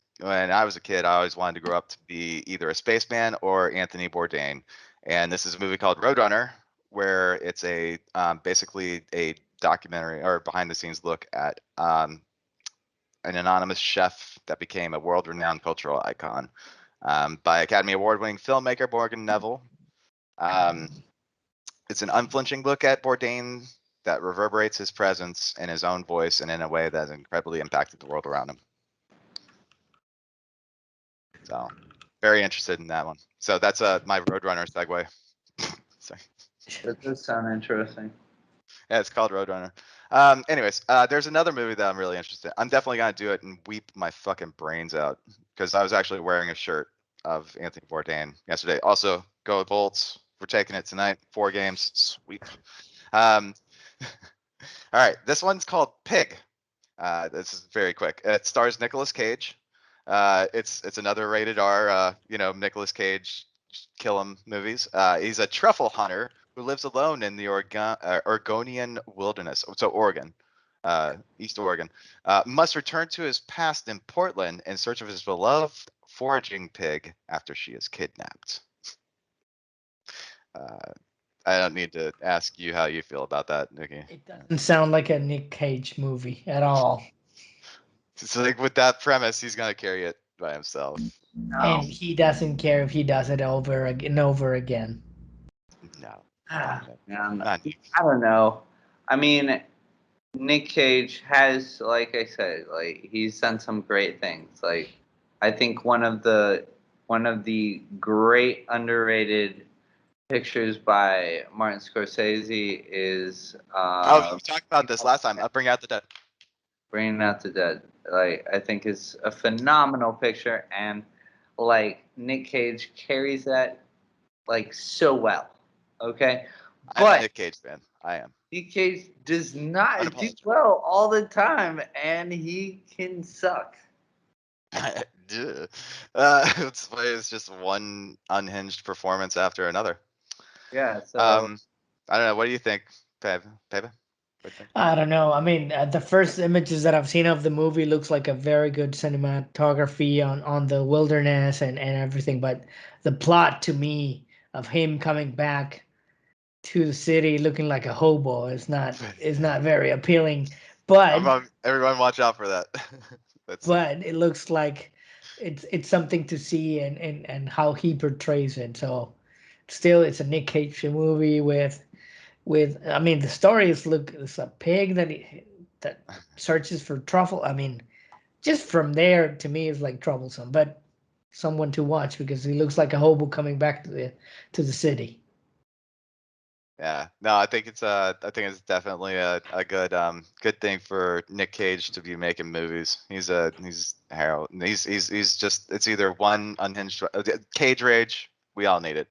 kid, I always wanted to grow up to be either a spaceman or Anthony Bourdain. And this is a movie called Roadrunner, where it's a basically a documentary or behind the scenes look at an anonymous chef that became a world-renowned cultural icon by Academy Award-winning filmmaker Morgan Neville. It's an unflinching look at Bourdain that reverberates his presence in his own voice and in a way that has incredibly impacted the world around him. So, very interested in that one. So that's my Roadrunner segue. Sorry. that does sound interesting. Yeah, it's called Roadrunner. Anyways, there's another movie that I'm really interested in. I'm definitely gonna do it and weep my fucking brains out because I was actually wearing a shirt of Anthony Bourdain yesterday. Also, go Bolts. We're taking it tonight. 4 games. Sweep. All right, this one's called Pig. This is very quick. It stars Nicolas Cage. It's another rated R. Nicolas Cage kill him movies. He's a truffle hunter who lives alone in the Oregonian wilderness. So Oregon, East Oregon. Must return to his past in Portland in search of his beloved foraging pig after she is kidnapped. I don't need to ask you how you feel about that, Nikki. it doesn't sound like a Nick Cage movie at all. So like with that premise, he's gonna carry it by himself. And he doesn't care if he does it over and over again. No. Man, Not Nick. I don't know. I mean, Nick Cage has, like I said, like he's done some great things. Like I think one of the great underrated pictures by Martin Scorsese is Oh, we talked about this last time. I'll bring out the dead. Bringing Out the Dead. Like I think is a phenomenal picture, and like Nick Cage carries that like so well. Okay, I'm a but Nick Cage fan. I am. Nick Cage does not do Unapologetic. well all the time, and he can suck. It's just one unhinged performance after another. Yeah, so I don't know. What do you think, Pepe? What do you think? I don't know. I mean, the first images that I've seen of the movie looks like a very good cinematography on the wilderness and everything, but the plot to me of him coming back to the city looking like a hobo is not very appealing. But Everyone, watch out for that. That's but it looks like it's something to see, and how he portrays it. So still, it's a Nick Cage movie with I mean, the story is, look, it's a pig that searches for truffle. I mean, just from there, to me, is like troublesome, but someone to watch because he looks like a hobo coming back to the city. Yeah, no, I think it's definitely a good thing for Nick Cage to be making movies. He's Harold. He's just, it's either one unhinged Cage Rage. We all need it.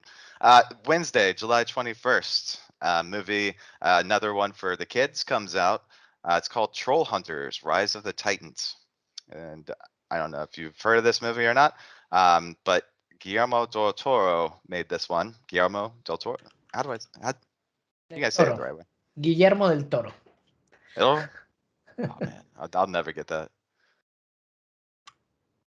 Wednesday, July 21st, movie, another one for the kids comes out. It's called Troll Hunters: Rise of the Titans, and I don't know if you've heard of this movie or not, but Guillermo del Toro made this one. Guillermo del Toro. How you guys say it the Toro. right way? Guillermo del Toro. Oh, oh man, I'll never get that.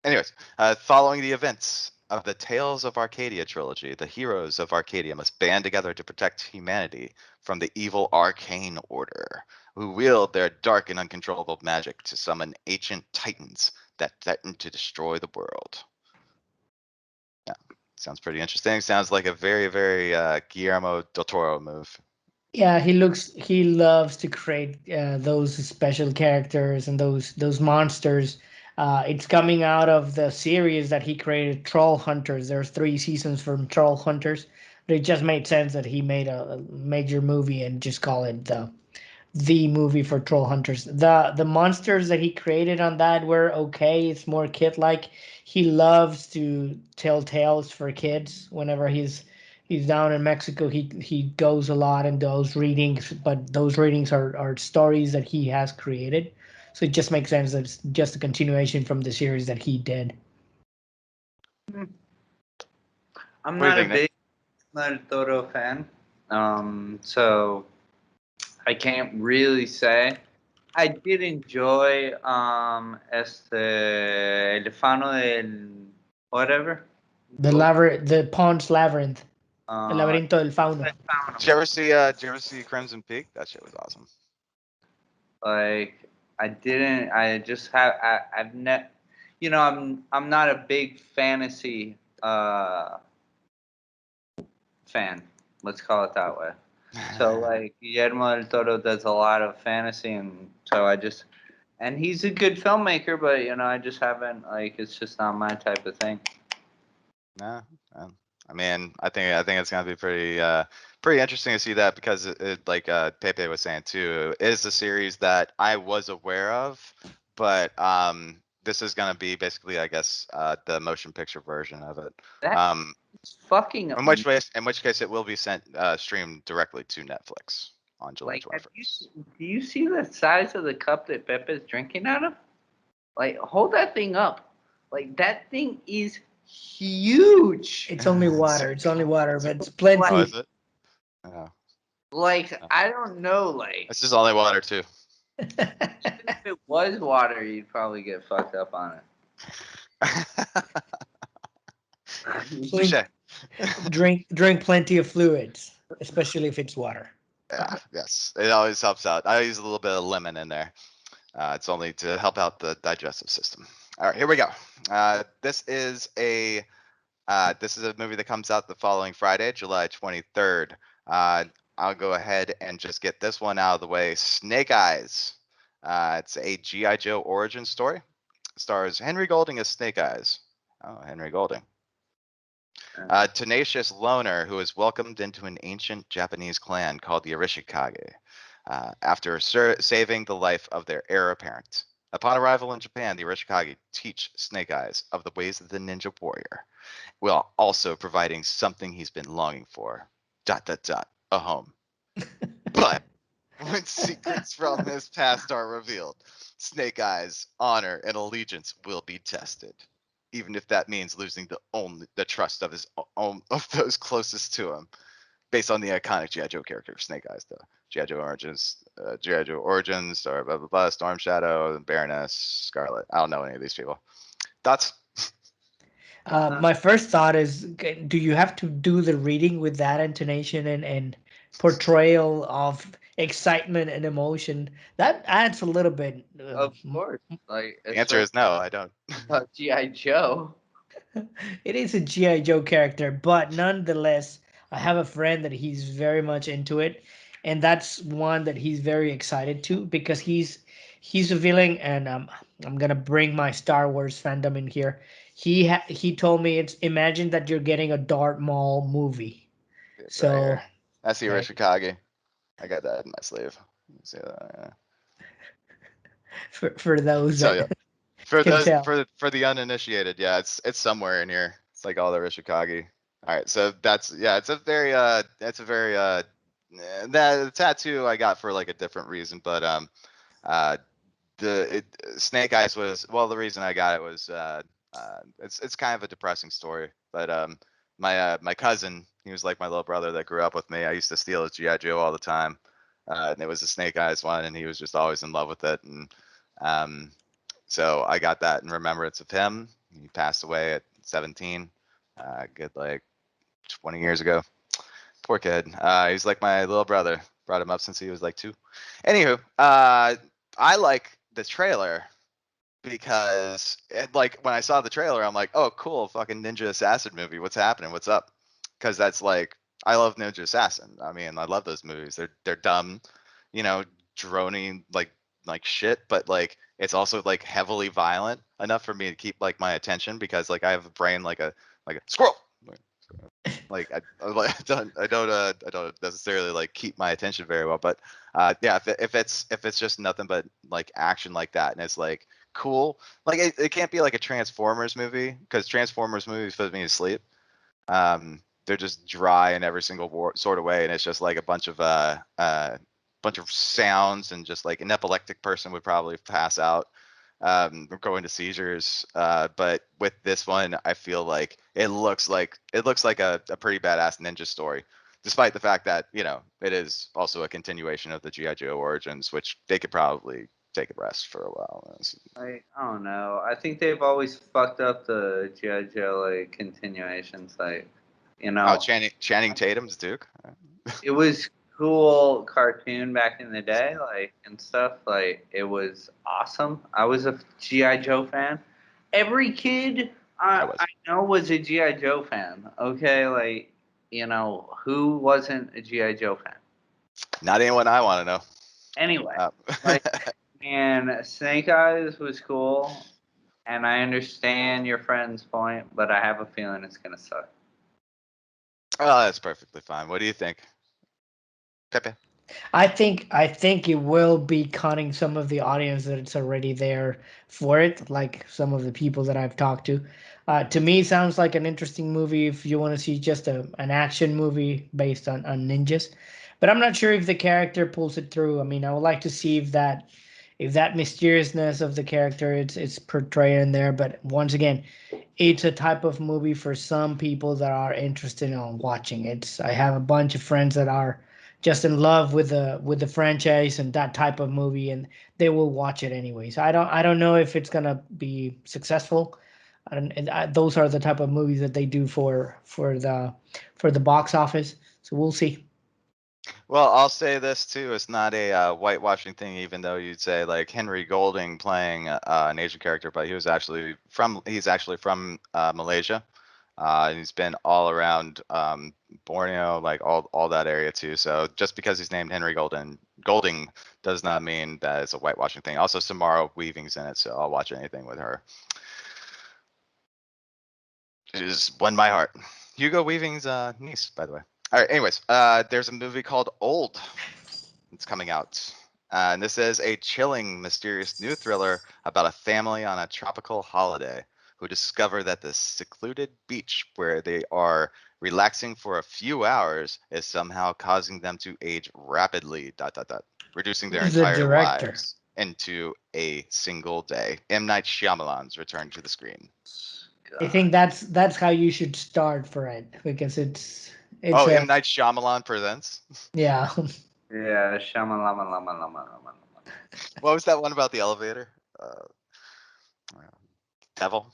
Anyways, following the events of the Tales of Arcadia trilogy, the heroes of Arcadia must band together to protect humanity from the evil arcane order, who wield their dark and uncontrollable magic to summon ancient titans that threaten to destroy the world. Yeah, sounds pretty interesting. Sounds like a very, very Guillermo del Toro move. Yeah, he loves to create those special characters and those monsters. It's coming out of the series that he created, Troll Hunters. There's 3 seasons from Troll Hunters. But it just made sense that he made a major movie and just call it the movie for Troll Hunters. The monsters that he created on that were okay. It's more kid like. He loves to tell tales for kids. Whenever he's down in Mexico, he goes a lot in those readings, but those readings are stories that he has created. So it just makes sense that it's just a continuation from the series that he did. I'm What do you not a think, Nick? big Del Toro fan, so I can't really say. I did enjoy Elefano del whatever. The Pond's Labyrinth, El Uh, Laberinto del Fauno. Did you ever see Crimson Peak? That shit was awesome. like I didn't. I just have. I've ne. You know, I'm not a big fantasy fan. Let's call it that way. So like Guillermo del Toro does a lot of fantasy, and so and he's a good filmmaker, but you know I just haven't like it's just not my type of thing. No, I mean, I think it's gonna be pretty interesting to see that because like Pepe was saying too, it is a series that I was aware of, but this is gonna be basically, I guess, the motion picture version of it. That's Um, fucking in which case it will be sent streamed directly to Netflix on July like. Do 21st. you see the size of the cup that Pepe's drinking out of? Like, hold that thing up. Like that thing is huge. It's only water. It's only water, but it's plenty. Oh, is it? Oh, Like I don't know. Like this is only water too. if it was water, you'd probably get fucked up on it. Touche. drink plenty of fluids, especially if it's water. Yeah, yes, it always helps out. I use a little bit of lemon in there. It's only to help out the digestive system. All right, here we go. This is a movie that comes out the following Friday, July 23rd. I'll go ahead and just get this one out of the way. Snake Eyes. It's a GI Joe origin story. Stars Henry Golding as Snake Eyes. Oh, Henry Golding. A tenacious loner who is welcomed into an ancient Japanese clan called the Arishikage after saving the life of their heir apparent. Upon arrival in Japan, the Arishikage teach Snake Eyes of the ways of the ninja warrior, while also providing something he's been longing for. ... A home. But when secrets from his past are revealed, Snake Eyes' honor and allegiance will be tested, even if that means losing the trust of his own of those closest to him. Based on the iconic G.I. Joe character Snake Eyes, though. G.I. Joe Origins, or blah blah blah, Storm Shadow, Baroness, Scarlet. I don't know any of these people. Thoughts? My first thought is, do you have to do the reading with that intonation and portrayal of excitement and emotion. That adds a little bit. Of course, like The answer is no, I don't. GI Joe. It is a GI Joe character, but nonetheless, I have a friend that he's very much into it, and that's one that he's very excited to because he's a villain, and I'm gonna bring my Star Wars fandom in here. He told me it's imagine that you're getting a Darth Maul movie. It's right So here. That's the okay, Arishikage. I got that in my sleeve. Let me see that. Yeah. for those So yeah, that for can those tell. for the uninitiated, yeah, it's somewhere in here. It's like all the Arishikage. All right, so that's yeah, it's a very that the tattoo I got for like a different reason, but uh Snake Eyes was well the reason I got it was it's kind of a depressing story, but my cousin, he was like my little brother that grew up with me. I used to steal his GI Joe all the time, and it was a Snake Eyes one, and he was just always in love with it, and um, so I got that in remembrance of him. He passed away at 17, good like 20 years ago. Poor kid. He's like my little brother. Brought him up since he was like 2. Anywho, I like the trailer because like when I saw the trailer, I'm like, oh, cool, fucking Ninja Assassin movie. What's happening? What's up? Because that's like I love Ninja Assassin. I mean, I love those movies. They're dumb, you know, droning like shit, but like it's also like heavily violent enough for me to keep like my attention because like I have a brain like a squirrel. Like I don't necessarily like keep my attention very well, but yeah, if it's just nothing but like action like that, and it's like cool, like it can't be like a Transformers movie because Transformers movies put me to sleep. They're just dry in every single sort of way, and it's just like a bunch of sounds, and just like an epileptic person would probably pass out or go into seizures. But with this one, I feel like it looks like a pretty badass ninja story, despite the fact that it is also a continuation of the GI Joe origins, which they could probably take a rest for a while. I don't know. I think they've always fucked up the GI Joe like continuations. Like, you Oh, know, Channing Tatum's Duke. it was cool cartoon back in the day, like and stuff. Like it was awesome. I was a GI Joe fan. Every kid I I was know was a GI Joe fan. Okay, like who wasn't a GI Joe fan? not anyone I want to know. Anyway, Uh, like and Snake Eyes was cool, and I understand your friend's point, but I have a feeling it's gonna suck. oh, that's perfectly fine. What do you think, Pepe? I think it will be cutting some of the audience that's already there for it, like some of the people that I've talked to. To me, it sounds like an interesting movie if you want to see just an action movie based on ninjas. But I'm not sure if the character pulls it through. I mean, I would like to see if that mysteriousness of the character it's portrayed in there. But once again, it's a type of movie for some people that are interested in watching it. I have a bunch of friends that are just in love with the franchise and that type of movie, and they will watch it anyways. I don't know if it's gonna be successful. Those are the type of movies that they do for the box office. So we'll see. Well, I'll say this too. It's not a whitewashing thing, even though you'd say like Henry Golding playing an Asian character, but he's actually from Malaysia. He's been all around Borneo, like all that area too. So just because he's named Henry Golding does not mean that it's a whitewashing thing. Also, Samara Weaving's in it, so I'll watch anything with her. She just won my heart. Hugo Weaving's niece, by the way. All right. Anyways, there's a movie called Old. It's coming out. And this is a chilling, mysterious new thriller about a family on a tropical holiday who discover that the secluded beach where they are relaxing for a few hours is somehow causing them to age rapidly, reducing their Who's the entire director? lives into a single day. M. Night Shyamalan's return to the screen. I God. think that's how you should start for it because it's Oh, a M. Night Shyamalan presents. yeah. Yeah, shama lama lama lama lama lama. What was that one about the elevator? Uh, Devil.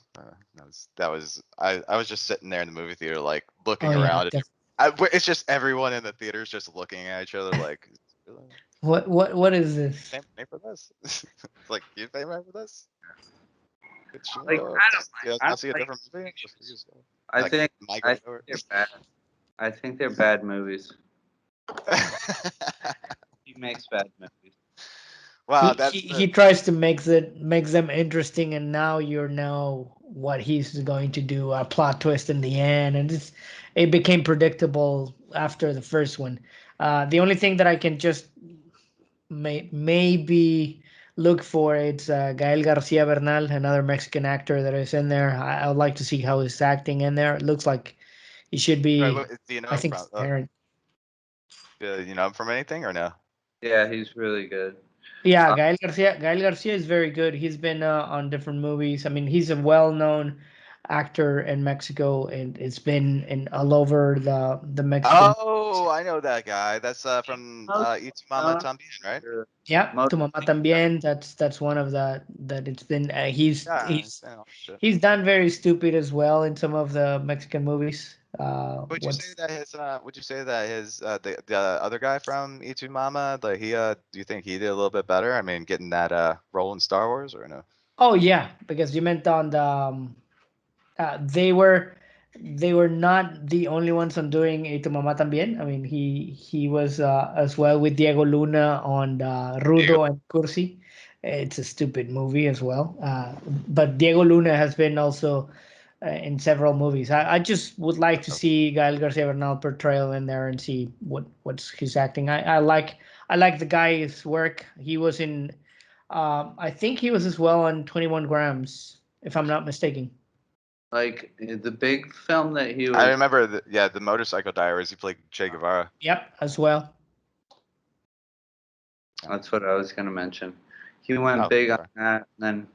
I was just sitting there in the movie theater, like Oh looking yeah, around, and def- It's just everyone in the theaters just looking at each other like, What is this? pay for this? It's like, you pay for this? Could you Like, go, I I'll don't see a like different movie? I Like, think I migrate think over. they're bad. I think they're bad movies. He makes bad movies. Wow, He tries to makes them interesting, and now you know what he's going to do, a plot twist in the end, and it became predictable after the first one. The only thing that I can just maybe look for, it's Gael Garcia Bernal, another Mexican actor that is in there. I would like to see how he's acting in there. It looks like he should Right, be. what, do you know I him think from? Aaron. You know him from anything or no? Yeah, he's really good. Yeah, Gael Garcia is very good. He's been on different movies. I mean, he's a well-known actor in Mexico, and it's been in all over the Mexican. Oh, I know that guy. That's from Most Y Tu Mama Tambien, right? Yeah, most Tu Mamá También. That's one of that it's been. Yeah, it's been all shit. He's done very stupid as well in some of the Mexican movies. Would you say What's that his the other guy from Y Tu Mama, like do you think he did a little bit better? I mean, getting that role in Star Wars or no? Oh yeah, because you meant on the they were not the only ones on doing A Tu Mamá También. I mean, he was as well with Diego Luna on Diego. Rudo and Cursi. It's a stupid movie as well. But Diego Luna has been also in several movies. I just would like to see Gael Garcia Bernal portrayal in there and see what's his acting. I like the guy's work. He was in I think he was as well on 21 Grams, if I'm not mistaken. like the big film that he I was. remember the Motorcycle Diaries. He played Che Guevara. Yep, as well. That's what I was gonna mention. He went Oh, big on sorry. that. And then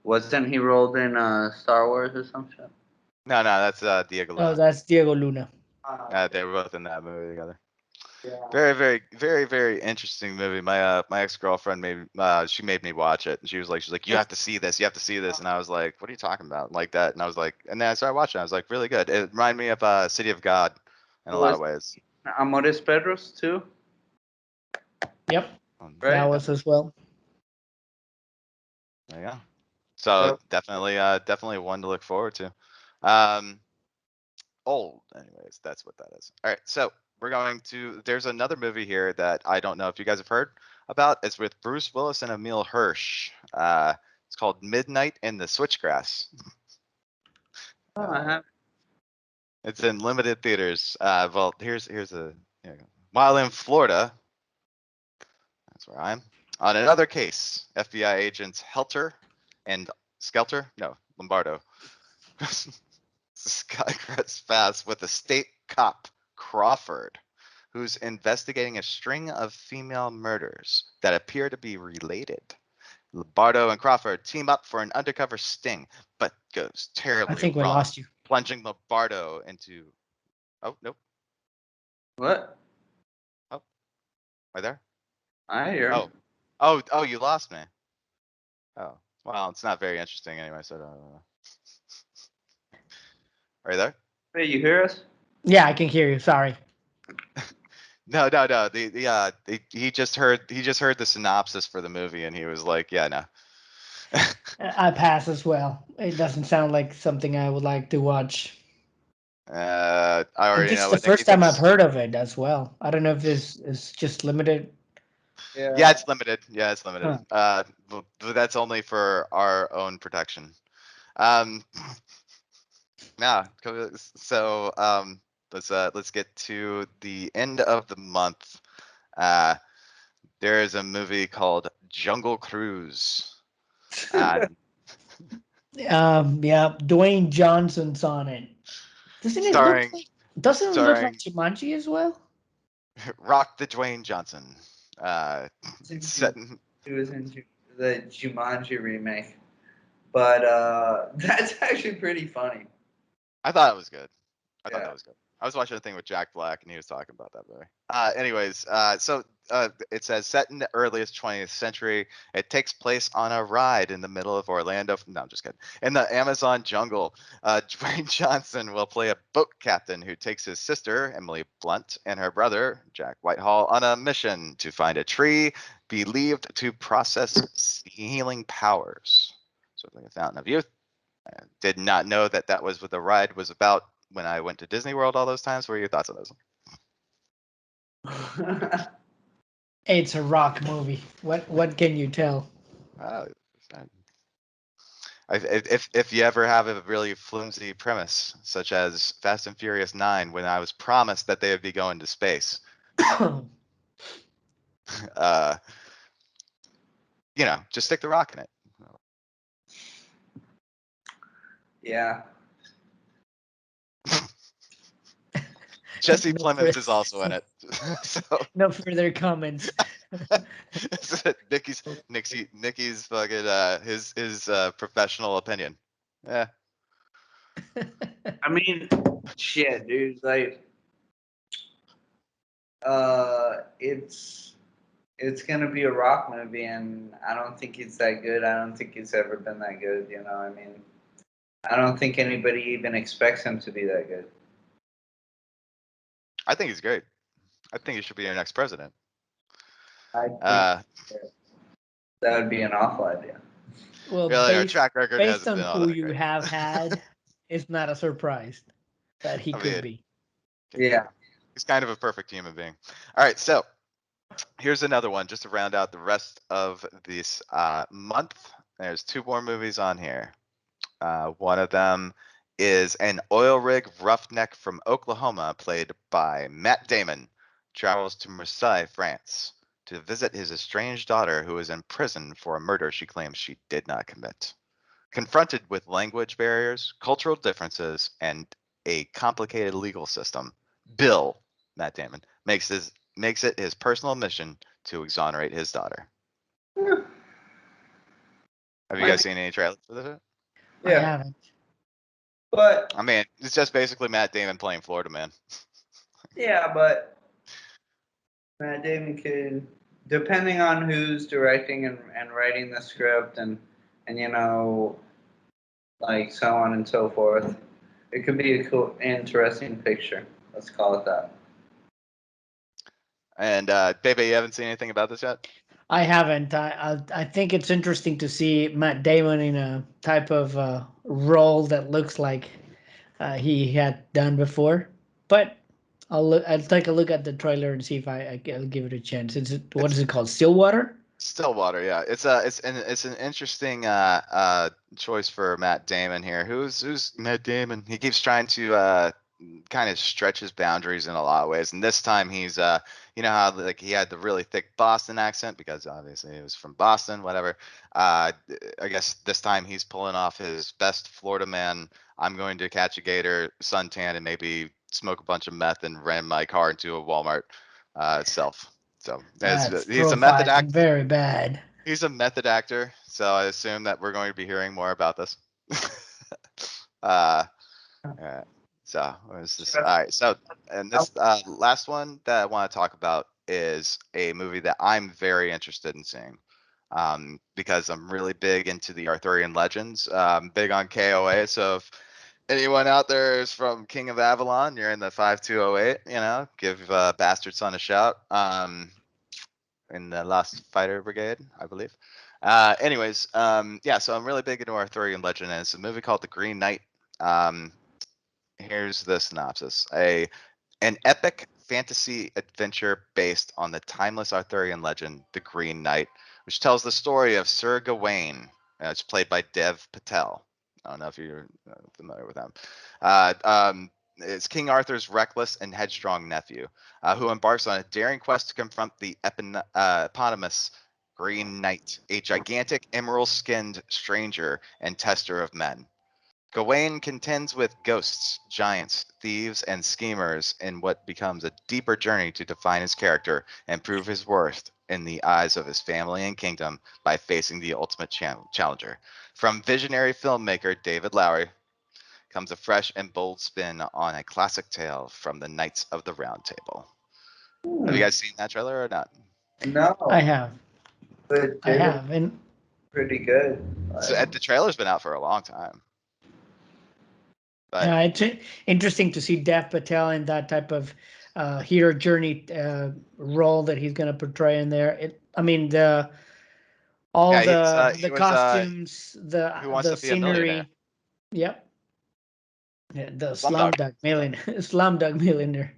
wasn't he rolled in Star Wars or some shit? No, that's Diego Oh, Luna. that's Diego Luna. They were both in that movie together. Yeah. Very, very, very, very interesting movie. My ex-girlfriend she made me watch it. And she's like, you have to see this, you have to see this. And I was like, what are you talking about? Like that. And I was like, and then I started watching it. I was like, really good. It reminded me of City of God in a lot of ways. Amores Perros too, Yep, right? that was as well. There you go. So definitely one to look forward to. Um, Old, anyways, that's what that is. All right, so there's another movie here that I don't know if you guys have heard about. It's with Bruce Willis and Emil Hirsch. It's called Midnight in the Switchgrass. Oh, I have. It's in limited theaters. Well, here's a here you go. While in Florida, that's where I'm. On another case, FBI agents Helter and Skelter, no, Lombardo, Skycrest fast with a state cop, Crawford, who's investigating a string of female murders that appear to be related. Lombardo and Crawford team up for an undercover sting, but goes I terribly think we wrong, lost you. plunging Lombardo into. Oh, nope. What? Oh, am I there? I hear. Oh, you lost me. Oh, well, it's not very interesting anyway, so are you there? Hey, you hear us? Yeah, I can hear you. Sorry. No. He just heard the synopsis for the movie, and he was like, "Yeah, no." I pass as well. It doesn't sound like something I would like to watch. I And already this is know the what Nicky first time I've thinks. heard of it as well. I don't know if this is just limited. Yeah, it's limited. Yeah, it's limited. Huh. But that's only for our own protection. Um, yeah. So let's get to the end of the month. Uh, there is a movie called Jungle Cruise. Yeah, Dwayne Johnson's on it. Starring Doesn't it look like starring Jumanji as well? Rock the Dwayne Johnson. Set He was in the Jumanji remake, but that's actually pretty funny. I thought it was good. I thought Yeah. that was good. I was watching a thing with Jack Black, and he was talking about that movie. Anyways, so it says set in the earliest 20th century. It takes place on a ride in the middle of Orlando. No, I'm just kidding. In the Amazon jungle, Dwayne Johnson will play a boat captain who takes his sister, Emily Blunt, and her brother, Jack Whitehall, on a mission to find a tree believed to process healing powers. So like a fountain of youth. I did not know that that was what the ride was about when I went to Disney World all those times. What are your thoughts on those? It's a rock movie. What can you tell? Uh, if you ever have a really flimsy premise, such as Fast and Furious 9, when I was promised that they would be going to space, uh, just stick the rock in it. Yeah. Jesse No Plemons is further- also in it. So No further comments. Nicky's fucking his professional opinion. Yeah. I mean, shit, dude. Like, it's gonna be a rock movie, and I don't think it's that good. I don't think it's ever been that good. You know, I mean, I don't think anybody even expects him to be that good. I think he's great. I think he should be our next president. I think Uh, that would be an awful idea. Well, really, our track record based hasn't on been all who that you great. have had, it's not a surprise that he I could mean, be. Yeah. He's kind of a perfect human being. All right, so here's another one just to round out the rest of this month. There's 2 more movies on here. One of them is an oil rig roughneck from Oklahoma, played by Matt Damon, travels to Marseille, France, to visit his estranged daughter who is in prison for a murder she claims she did not commit. Confronted with language barriers, cultural differences, and a complicated legal system, Bill, Matt Damon, makes it his personal mission to exonerate his daughter. Have you guys seen any trailers for this? I Yeah. haven't. But I mean, it's just basically Matt Damon playing Florida Man. yeah, but Matt Damon could, depending on who's directing and writing the script and you know, like so on and so forth, it could be a cool, interesting picture. Let's call it that. And Pepe, you haven't seen anything about this yet? I haven't. I think it's interesting to see Matt Damon in a type of role that looks like he had done before. But I'll take a look at the trailer and see if I'll give it a chance. What is it called? Stillwater? Stillwater, yeah. It's an interesting choice for Matt Damon here. Who's Matt Damon? He keeps trying to kind of stretch his boundaries in a lot of ways, and this time he's you know how like he had the really thick Boston accent because obviously he was from Boston, whatever. I guess this time he's pulling off his best Florida man. I'm going to catch a gator, suntan, and maybe smoke a bunch of meth and ram my car into a Walmart itself. So That's he's a method profiling actor. very bad. He's a method actor, so I assume that we're going to be hearing more about this. uh, alright, so what is this? All right, so and this last one that I want to talk about is a movie that I'm very interested in seeing, because I'm really big into the Arthurian legends. Big on KOA, so if anyone out there is from King of Avalon, you're in the 5208, give Bastard Son a shout. In the Last Fighter Brigade, I believe. Anyways, yeah, so I'm really big into Arthurian legend, and it's a movie called The Green Knight. Here's the synopsis: an epic fantasy adventure based on the timeless Arthurian legend, The Green Knight, which tells the story of Sir Gawain. It's played by Dev Patel. I don't know if you're familiar with him. It's King Arthur's reckless and headstrong nephew, who embarks on a daring quest to confront the eponymous Green Knight, a gigantic emerald-skinned stranger and tester of men. Gawain contends with ghosts, giants, thieves, and schemers in what becomes a deeper journey to define his character and prove his worth in the eyes of his family and kingdom by facing the ultimate challenger. From visionary filmmaker David Lowery comes a fresh and bold spin on a classic tale from the Knights of the Round Table. Have you guys seen that trailer or not? No, I have. but I they look have. And pretty good. So, Like, the trailer's been out for a long time, but it's interesting to see Dev Patel in that type of hero journey role that he's going to portray in there. I mean, all yeah, he the was costumes, Who Wants the to Be a Millionaire? scenery. Yep. Yeah, the Slumdog. Slumdog Millionaire. Slumdog Millionaire.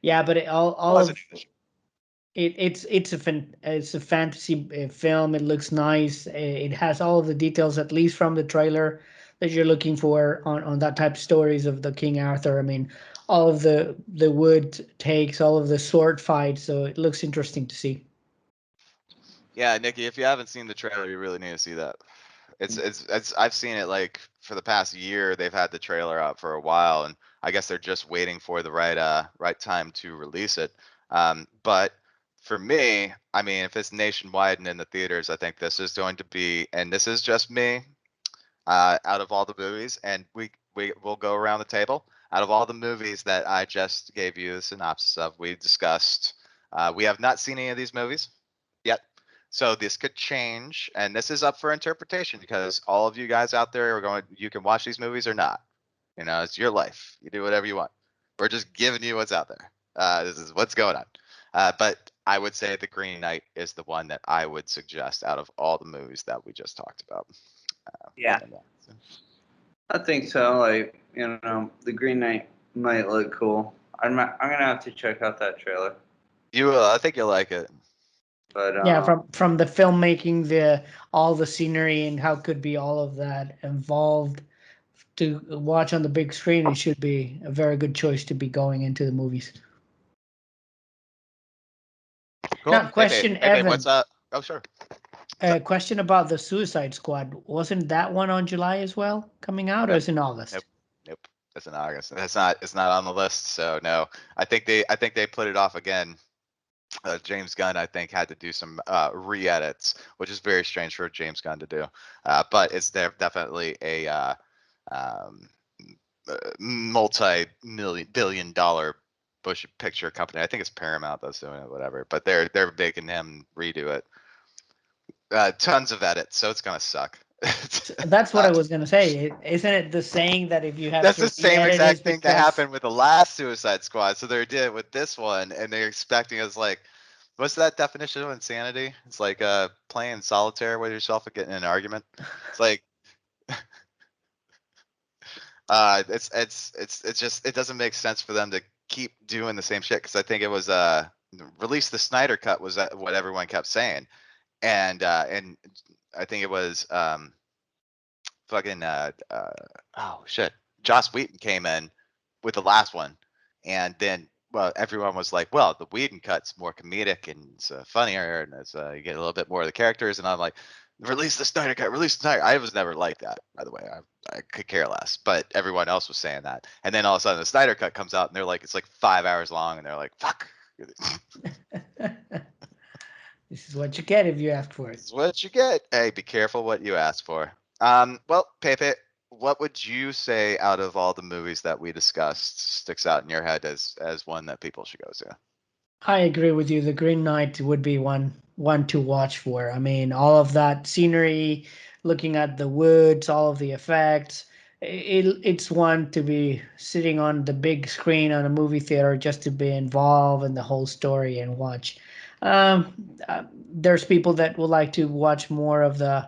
Yeah, but all Wasn't of English. it's a fantasy film. It looks nice. It has all of the details, at least from the trailer, that you're looking for on that type of stories of the King Arthur. I mean, all of the wood takes, all of the sword fights. So it looks interesting to see. Yeah, Nikki, if you haven't seen the trailer, you really need to see that. It's I've seen it like for the past year. They've had the trailer out for a while, and I guess they're just waiting for the right time to release it. But for me, I mean, if it's nationwide and in the theaters, I think this is going to be, and this is just me, out of all the movies, and we will go around the table. Out of all the movies that I just gave you the synopsis of, we discussed. We have not seen any of these movies yet, so this could change, and this is up for interpretation because all of you guys out there are going. You can watch these movies or not. You know, it's your life. You do whatever you want. We're just giving you what's out there. This is what's going on. But I would say The Green Knight is the one that I would suggest out of all the movies that we just talked about. yeah, And, I think so. Like, the Green Knight might look cool. I'm gonna have to check out that trailer. you will. I think you'll like it. But Yeah, from the filmmaking, all the scenery, and how could be all of that involved to watch on the big screen. It should be a very good choice to be going into the movies. Cool. Now, question, Pepe, what's Evan. up? Oh, sure. A question about the Suicide Squad. Wasn't that one on July as well, coming out, or Nope. is it in August? Nope. Nope. It's in August. It's not. It's not on the list. So no. I think they put it off again. James Gunn, I think, had to do some re-edits, which is very strange for James Gunn to do. But it's definitely a um, multi-million billion dollar Bush picture company. I think it's Paramount that's doing it, whatever. But they're making him redo it. Tons of edits, so it's gonna suck. That's what Uh, I was gonna say. Isn't it the saying that if you have that's to the same re-edit is exact thing that because happened with the last Suicide Squad. So they did it with this one, and they're expecting us like, what's that definition of insanity? It's like playing solitaire with yourself and getting in an argument. It's like it's just it doesn't make sense for them to keep doing the same shit because I think it was release the Snyder cut was what everyone kept saying, and I think it was fucking oh shit, Joss Whedon came in with the last one, and then well everyone was like, well the Whedon cut's more comedic and it's funnier and it's you get a little bit more of the characters, and I'm like, release the Snyder cut, release the Snyder. I was never like that, by the way. I could care less, but everyone else was saying that, and then all of a sudden the Snyder cut comes out and they're like, it's like 5 hours long, and they're like, fuck. this is what you get if you ask for it. This is what you get. Hey, be careful what you ask for. Well, Pepe, what would you say out of all the movies that we discussed sticks out in your head as one that people should go to? I agree with you. The Green Knight would be one to watch for. I mean, all of that scenery, looking at the woods, all of the effects. It's one to be sitting on the big screen on a movie theater just to be involved in the whole story and watch. Um, there's people that would like to watch more of the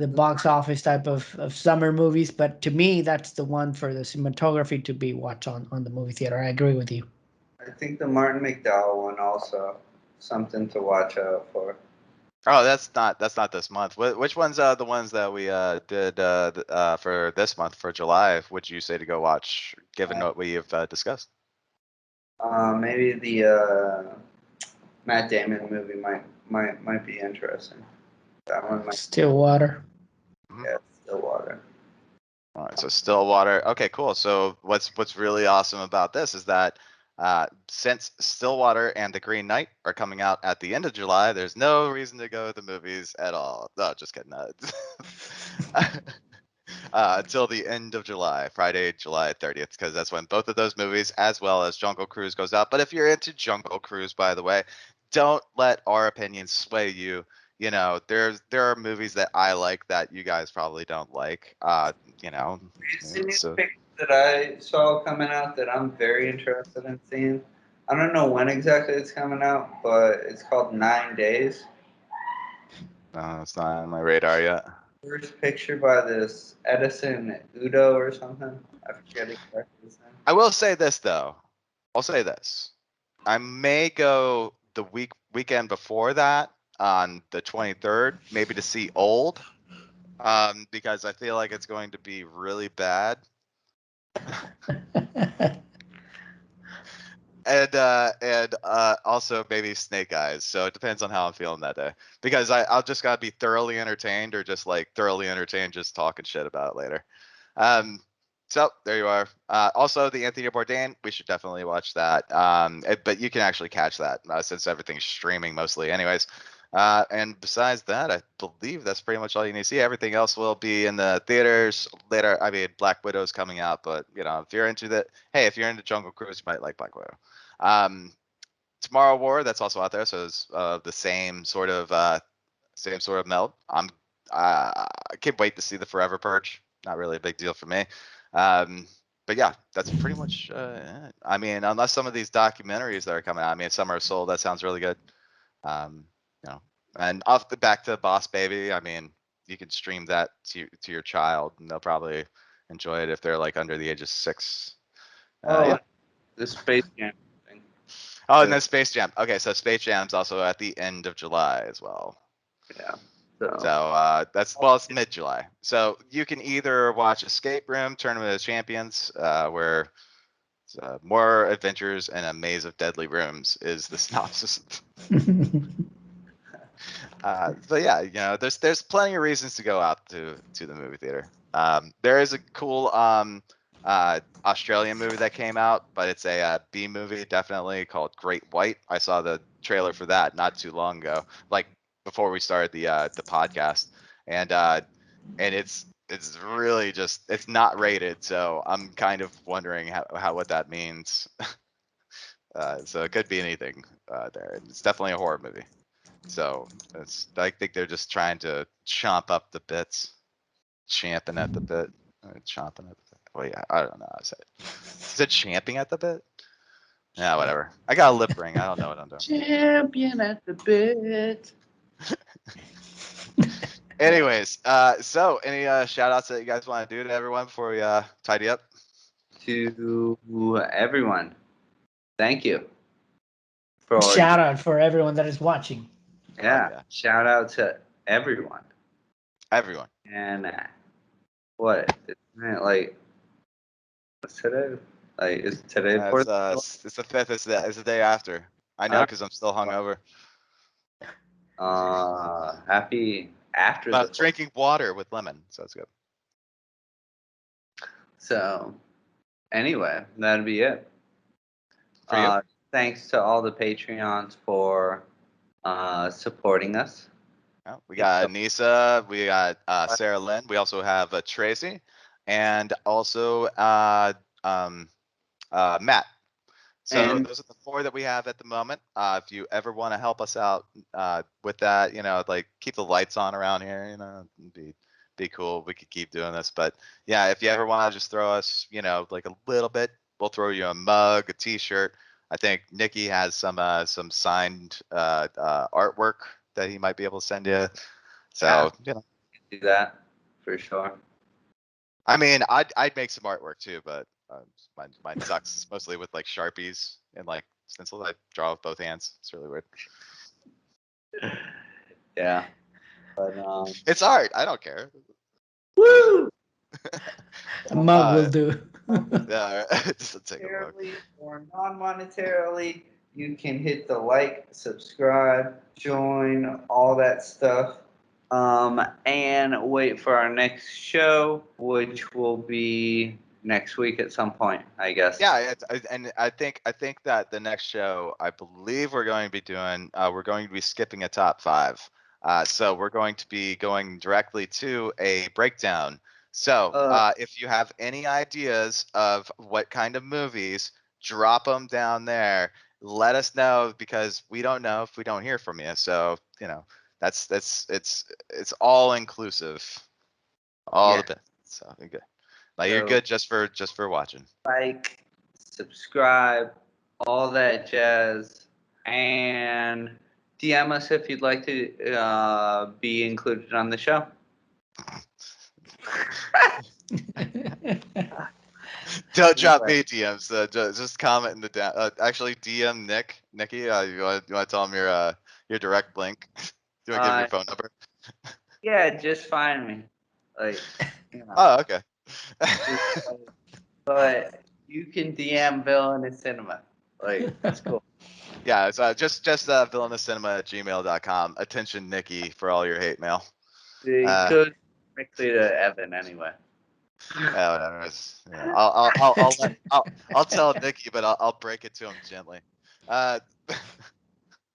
box office type of summer movies, but to me, that's the one for the cinematography to be watched on the movie theater. I agree with you. I think the Martin McDowell one also something to watch out for. Oh, that's not this month. Which ones are the ones that we did for this month for July? Would you say to go watch, given what we have discussed? Maybe the Matt Damon movie might be interesting. That one might. Stillwater. Yeah, Stillwater. All right, so Stillwater. Okay, cool. So what's really awesome about this is that since Stillwater and The Green Knight are coming out at the end of July, there's no reason to go to the movies at all. No, just kidding. Until the end of July, Friday, July 30th, because that's when both of those movies, as well as Jungle Cruise, goes out. But if you're into Jungle Cruise, by the way, don't let our opinions sway you. You know, there are movies that I like that you guys probably don't like. You know, It's a new so picture that I saw coming out that I'm very interested in seeing. I don't know when exactly it's coming out, but it's called 9 Days. no, it's not on my radar yet. First picture by this Edison Udo or something. I forget exactly his name. I will say this though. I'll say this. I may go the weekend before that on the 23rd, maybe to see Old, because I feel like it's going to be really bad. And also maybe Snake Eyes. So it depends on how I'm feeling that day. Because I'll just gotta be thoroughly entertained or just like thoroughly entertained, just talking shit about it later. So there you are. Also, the Anthony Bourdain, we should definitely watch that. But you can actually catch that since everything's streaming mostly, anyways. And besides that, I believe that's pretty much all you need to see. Everything else will be in the theaters later. I mean, Black Widow's coming out, but you know, if you're into if you're into Jungle Cruise, you might like Black Widow. Tomorrow War, that's also out there, so it's the same sort of meld. I can't wait to see the Forever Purge. Not really a big deal for me. But yeah, that's pretty much it. I mean, unless some of these documentaries that are coming out. I mean, Summer of Soul, that sounds really good. You know, and off the back to Boss Baby. I mean, you can stream that to your child, and they'll probably enjoy it if they're like under the age of 6. Yeah. The Space Jam thing. Oh, and then Space Jam. Okay, so Space Jam's also at the end of July as well. Yeah. So it's mid-July. So you can either watch Escape Room, Tournament of Champions, where more adventures in a maze of deadly rooms is the synopsis. So yeah, you know, there's plenty of reasons to go out to the movie theater. There is a cool Australian movie that came out, but it's a B movie definitely called Great White. I saw the trailer for that not too long ago, like before we started the podcast, and it's really just it's not rated, so I'm kind of wondering how what that means. So it could be anything there. It's definitely a horror movie. So I think they're just trying to chomp up the bits, champing at the bit, chomping at the bit. Well, yeah, I don't know how to say it. Is it champing at the bit? Yeah, whatever. I got a lip ring. I don't know what I'm doing. Champion at the bit. Anyways, so any shout outs that you guys want to do to everyone before we tidy up? To everyone, thank you for Shout out for everyone that is watching. yeah. Shout out to everyone. Everyone. And what? Isn't it like what's today? Like is today It's the 5th. It's the day after. I know because I'm still hungover. Happy after But I'm the drinking water with lemon, so it's good. So anyway, that'd be it. For you? Thanks to all the Patreons for supporting us. Yeah, we got Anissa, we got Sarah Lynn, we also have Tracy, and also Matt. So And- those are the 4 that we have at the moment. If you ever want to help us out with that, you know, like keep the lights on around here, you know, be cool. We could keep doing this, but yeah, if you ever want to just throw us, you know, like a little bit, we'll throw you a mug, a T-shirt. I think Nicky has some signed artwork that he might be able to send you. So you know, do that for sure. I mean, I'd make some artwork too, but mine sucks mostly with like Sharpies and like stencils. I draw with both hands. It's really weird. Yeah. But It's art. I don't care. woo! A mug will do. Yeah, just take a mug. Monetarily or non-monetarily, you can hit the like, subscribe, join, all that stuff. And wait for our next show, which will be next week at some point, I guess. Yeah, and I think that the next show, I believe we're going to be doing, we're going to be skipping a top 5. So we're going to be going directly to a breakdown. So if you have any ideas of what kind of movies, drop them down there. let us know, because we don't know if we don't hear from you. So, that's it's all inclusive, all Yeah. the bit. So you're good. Like, you're So- good just for watching. Like, subscribe, all that jazz, and DM us if you'd like to be included on the show. Don't drop Anyway. me DMs. Just comment in the actually DM Nicky. You want to tell him your direct link? Do you want to give him your phone number? Yeah, just find me. Like, Oh, okay. but you can DM Villainous Cinema. Like, it's cool. Yeah, it's just villainouscinema@gmail.com. Attention, Nicky, for all your hate mail. It goes directly to Evan anyway. Yeah, whatever. I'll tell Nicky, but I'll break it to him gently, or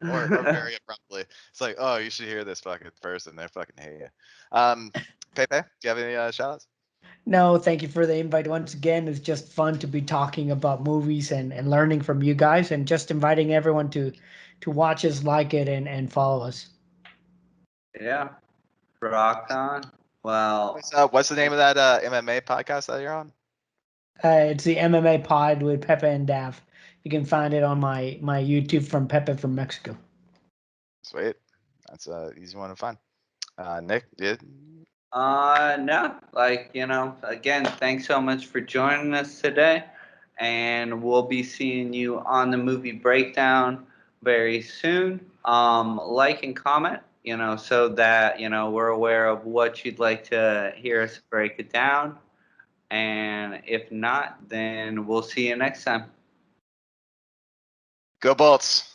very abruptly. It's like, oh, you should hear this fucking person. They fucking hate you. Pepe, do you have any shout-outs? No, thank you for the invite once again. It's just fun to be talking about movies and learning from you guys, and just inviting everyone to watch us, like it, and follow us. Yeah. Rock on. Well, What's the name of that MMA podcast that you're on? It's the MMA Pod with Pepe and Dav. You can find it on my YouTube from Pepe from Mexico. Sweet. That's an easy one to find. Nick, did no, like, again, thanks so much for joining us today, and we'll be seeing you on the movie breakdown very soon. Like and comment, so that, we're aware of what you'd like to hear us break it down. And if not, then we'll see you next time. go Bolts.